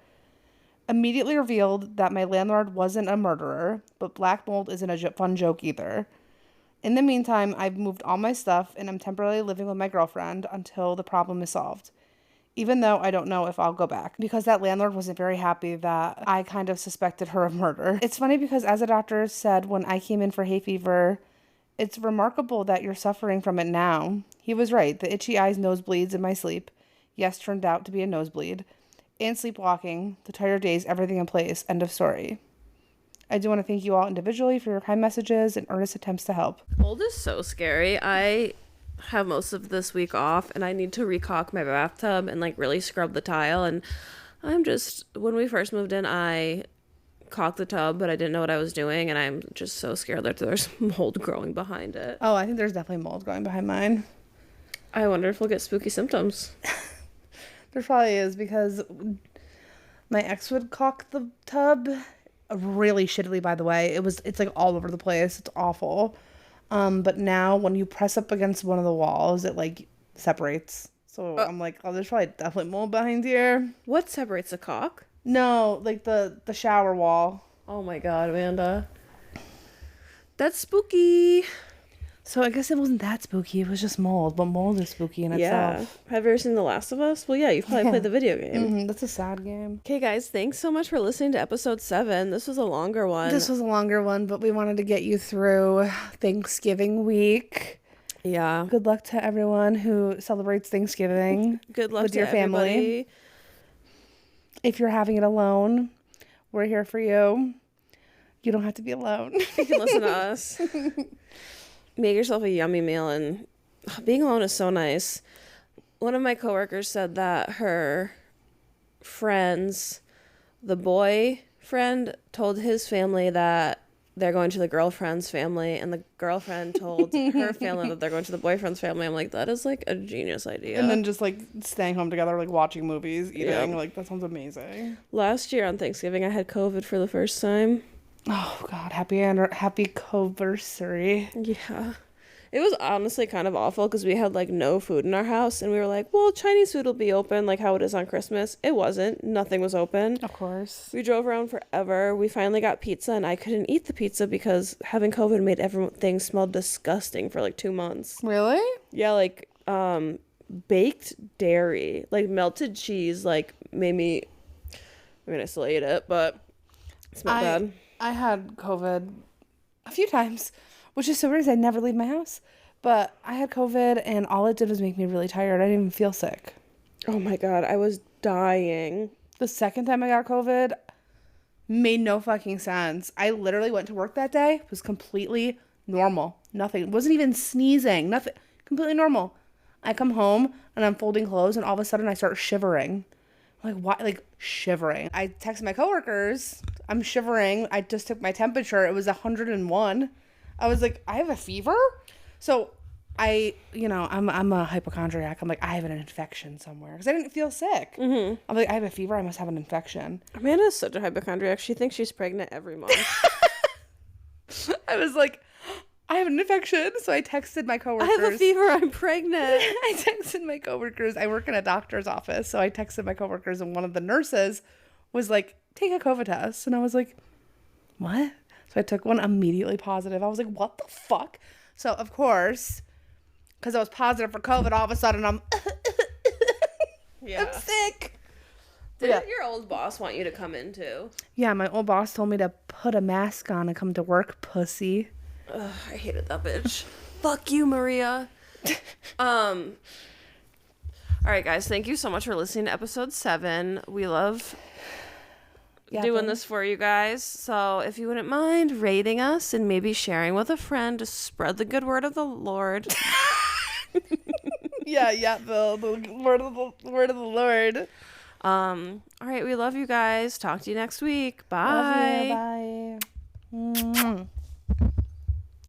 [SPEAKER 2] Immediately revealed that my landlord wasn't a murderer, but black mold isn't a fun joke either. In the meantime, I've moved all my stuff and I'm temporarily living with my girlfriend until the problem is solved. Even though I don't know if I'll go back, because that landlord wasn't very happy that I kind of suspected her of murder. It's funny because as a doctor said when I came in for hay fever, it's remarkable that you're suffering from it now. He was right. The itchy eyes, nosebleeds in my sleep. Yes, turned out to be a nosebleed. And sleepwalking, the tired days, everything in place. End of story. I do want to thank you all individually for your kind messages and earnest attempts to help.
[SPEAKER 1] Mold is so scary. I have most of this week off and I need to recaulk my bathtub and like really scrub the tile. And when we first moved in, I caulked the tub, but I didn't know what I was doing. And I'm just so scared that there's mold growing behind it.
[SPEAKER 2] Oh, I think there's definitely mold growing behind mine.
[SPEAKER 1] I wonder if we'll get spooky symptoms.
[SPEAKER 2] There probably is, because my ex would caulk the tub really shittily, by the way. It's like all over the place. It's awful. But now when you press up against one of the walls, it like separates. So I'm like, oh, there's probably definitely mold behind here.
[SPEAKER 1] What separates a caulk?
[SPEAKER 2] No, like the shower wall.
[SPEAKER 1] Oh my god, Amanda. That's spooky.
[SPEAKER 2] So I guess it wasn't that spooky. It was just mold, but mold is spooky in itself.
[SPEAKER 1] Have you ever seen The Last of Us? Well, yeah, you've probably played the video game.
[SPEAKER 2] That's a sad game.
[SPEAKER 1] Okay, guys, thanks so much for listening to episode 7. This was a longer one.
[SPEAKER 2] This was a longer one, but we wanted to get you through Thanksgiving week.
[SPEAKER 1] Yeah.
[SPEAKER 2] Good luck to everyone who celebrates Thanksgiving.
[SPEAKER 1] Good luck
[SPEAKER 2] with
[SPEAKER 1] to
[SPEAKER 2] your family.
[SPEAKER 1] everybody.
[SPEAKER 2] If you're having it alone, we're here for you. You don't have to be alone.
[SPEAKER 1] You can listen to us. Make yourself a yummy meal, and being alone is so nice. One of my coworkers said that her friends, the boyfriend told his family that they're going to the girlfriend's family, and the girlfriend told her family that they're going to the boyfriend's family. I'm like, that is like a genius idea.
[SPEAKER 2] And then just like staying home together, like watching movies, eating, like that sounds amazing.
[SPEAKER 1] Last year on Thanksgiving, I had COVID for the first time.
[SPEAKER 2] Oh God, happy coversary.
[SPEAKER 1] Yeah. It was honestly kind of awful because we had like no food in our house, and we were like, well, Chinese food will be open like how it is on Christmas. It wasn't. Nothing was open.
[SPEAKER 2] Of course.
[SPEAKER 1] We drove around forever. We finally got pizza, and I couldn't eat the pizza because having COVID made everything smell disgusting for like 2 months.
[SPEAKER 2] Really?
[SPEAKER 1] Yeah, like baked dairy, like melted cheese, like made me. I mean, I still ate it, but it smelled bad.
[SPEAKER 2] I had COVID a few times, which is so weird because I never leave my house. But I had COVID, and all it did was make me really tired. I didn't even feel sick.
[SPEAKER 1] Oh my God, I was dying.
[SPEAKER 2] The second time I got COVID, Made no fucking sense. I literally went to work that day. It was completely normal. Nothing. Wasn't even sneezing. Nothing. Completely normal. I come home and I'm folding clothes and all of a sudden I start shivering. I'm like, why? Like, shivering. I texted my coworkers. I'm shivering. I just took my temperature. It was 101. I was like, I have a fever? So I'm a hypochondriac. I'm like, I have an infection somewhere because I didn't feel sick. Mm-hmm. I'm like, I have a fever. I must have an infection.
[SPEAKER 1] Amanda's such a hypochondriac. She thinks she's pregnant every month.
[SPEAKER 2] I was like, I have an infection. So I texted my coworkers.
[SPEAKER 1] I have a fever. I'm pregnant.
[SPEAKER 2] I texted my coworkers. I work in a doctor's office. So I texted my coworkers and one of the nurses was like, take a COVID test. And I was like, what? So I took one, immediately positive. I was like, what the fuck? So of course, because I was positive for COVID, all of a sudden I'm I'm sick.
[SPEAKER 1] Didn't your old boss want you to come in too?
[SPEAKER 2] Yeah, my old boss told me to put a mask on and come to work, pussy.
[SPEAKER 1] Ugh, I hated that bitch. Fuck you, Maria. All right, guys. Thank you so much for listening to episode 7. We love doing this for you guys. So if you wouldn't mind rating us and maybe sharing with a friend to spread the good word of the Lord.
[SPEAKER 2] yeah, the word of the Lord.
[SPEAKER 1] All right, we love you guys. Talk to you next week. Bye.
[SPEAKER 2] Love you. Bye.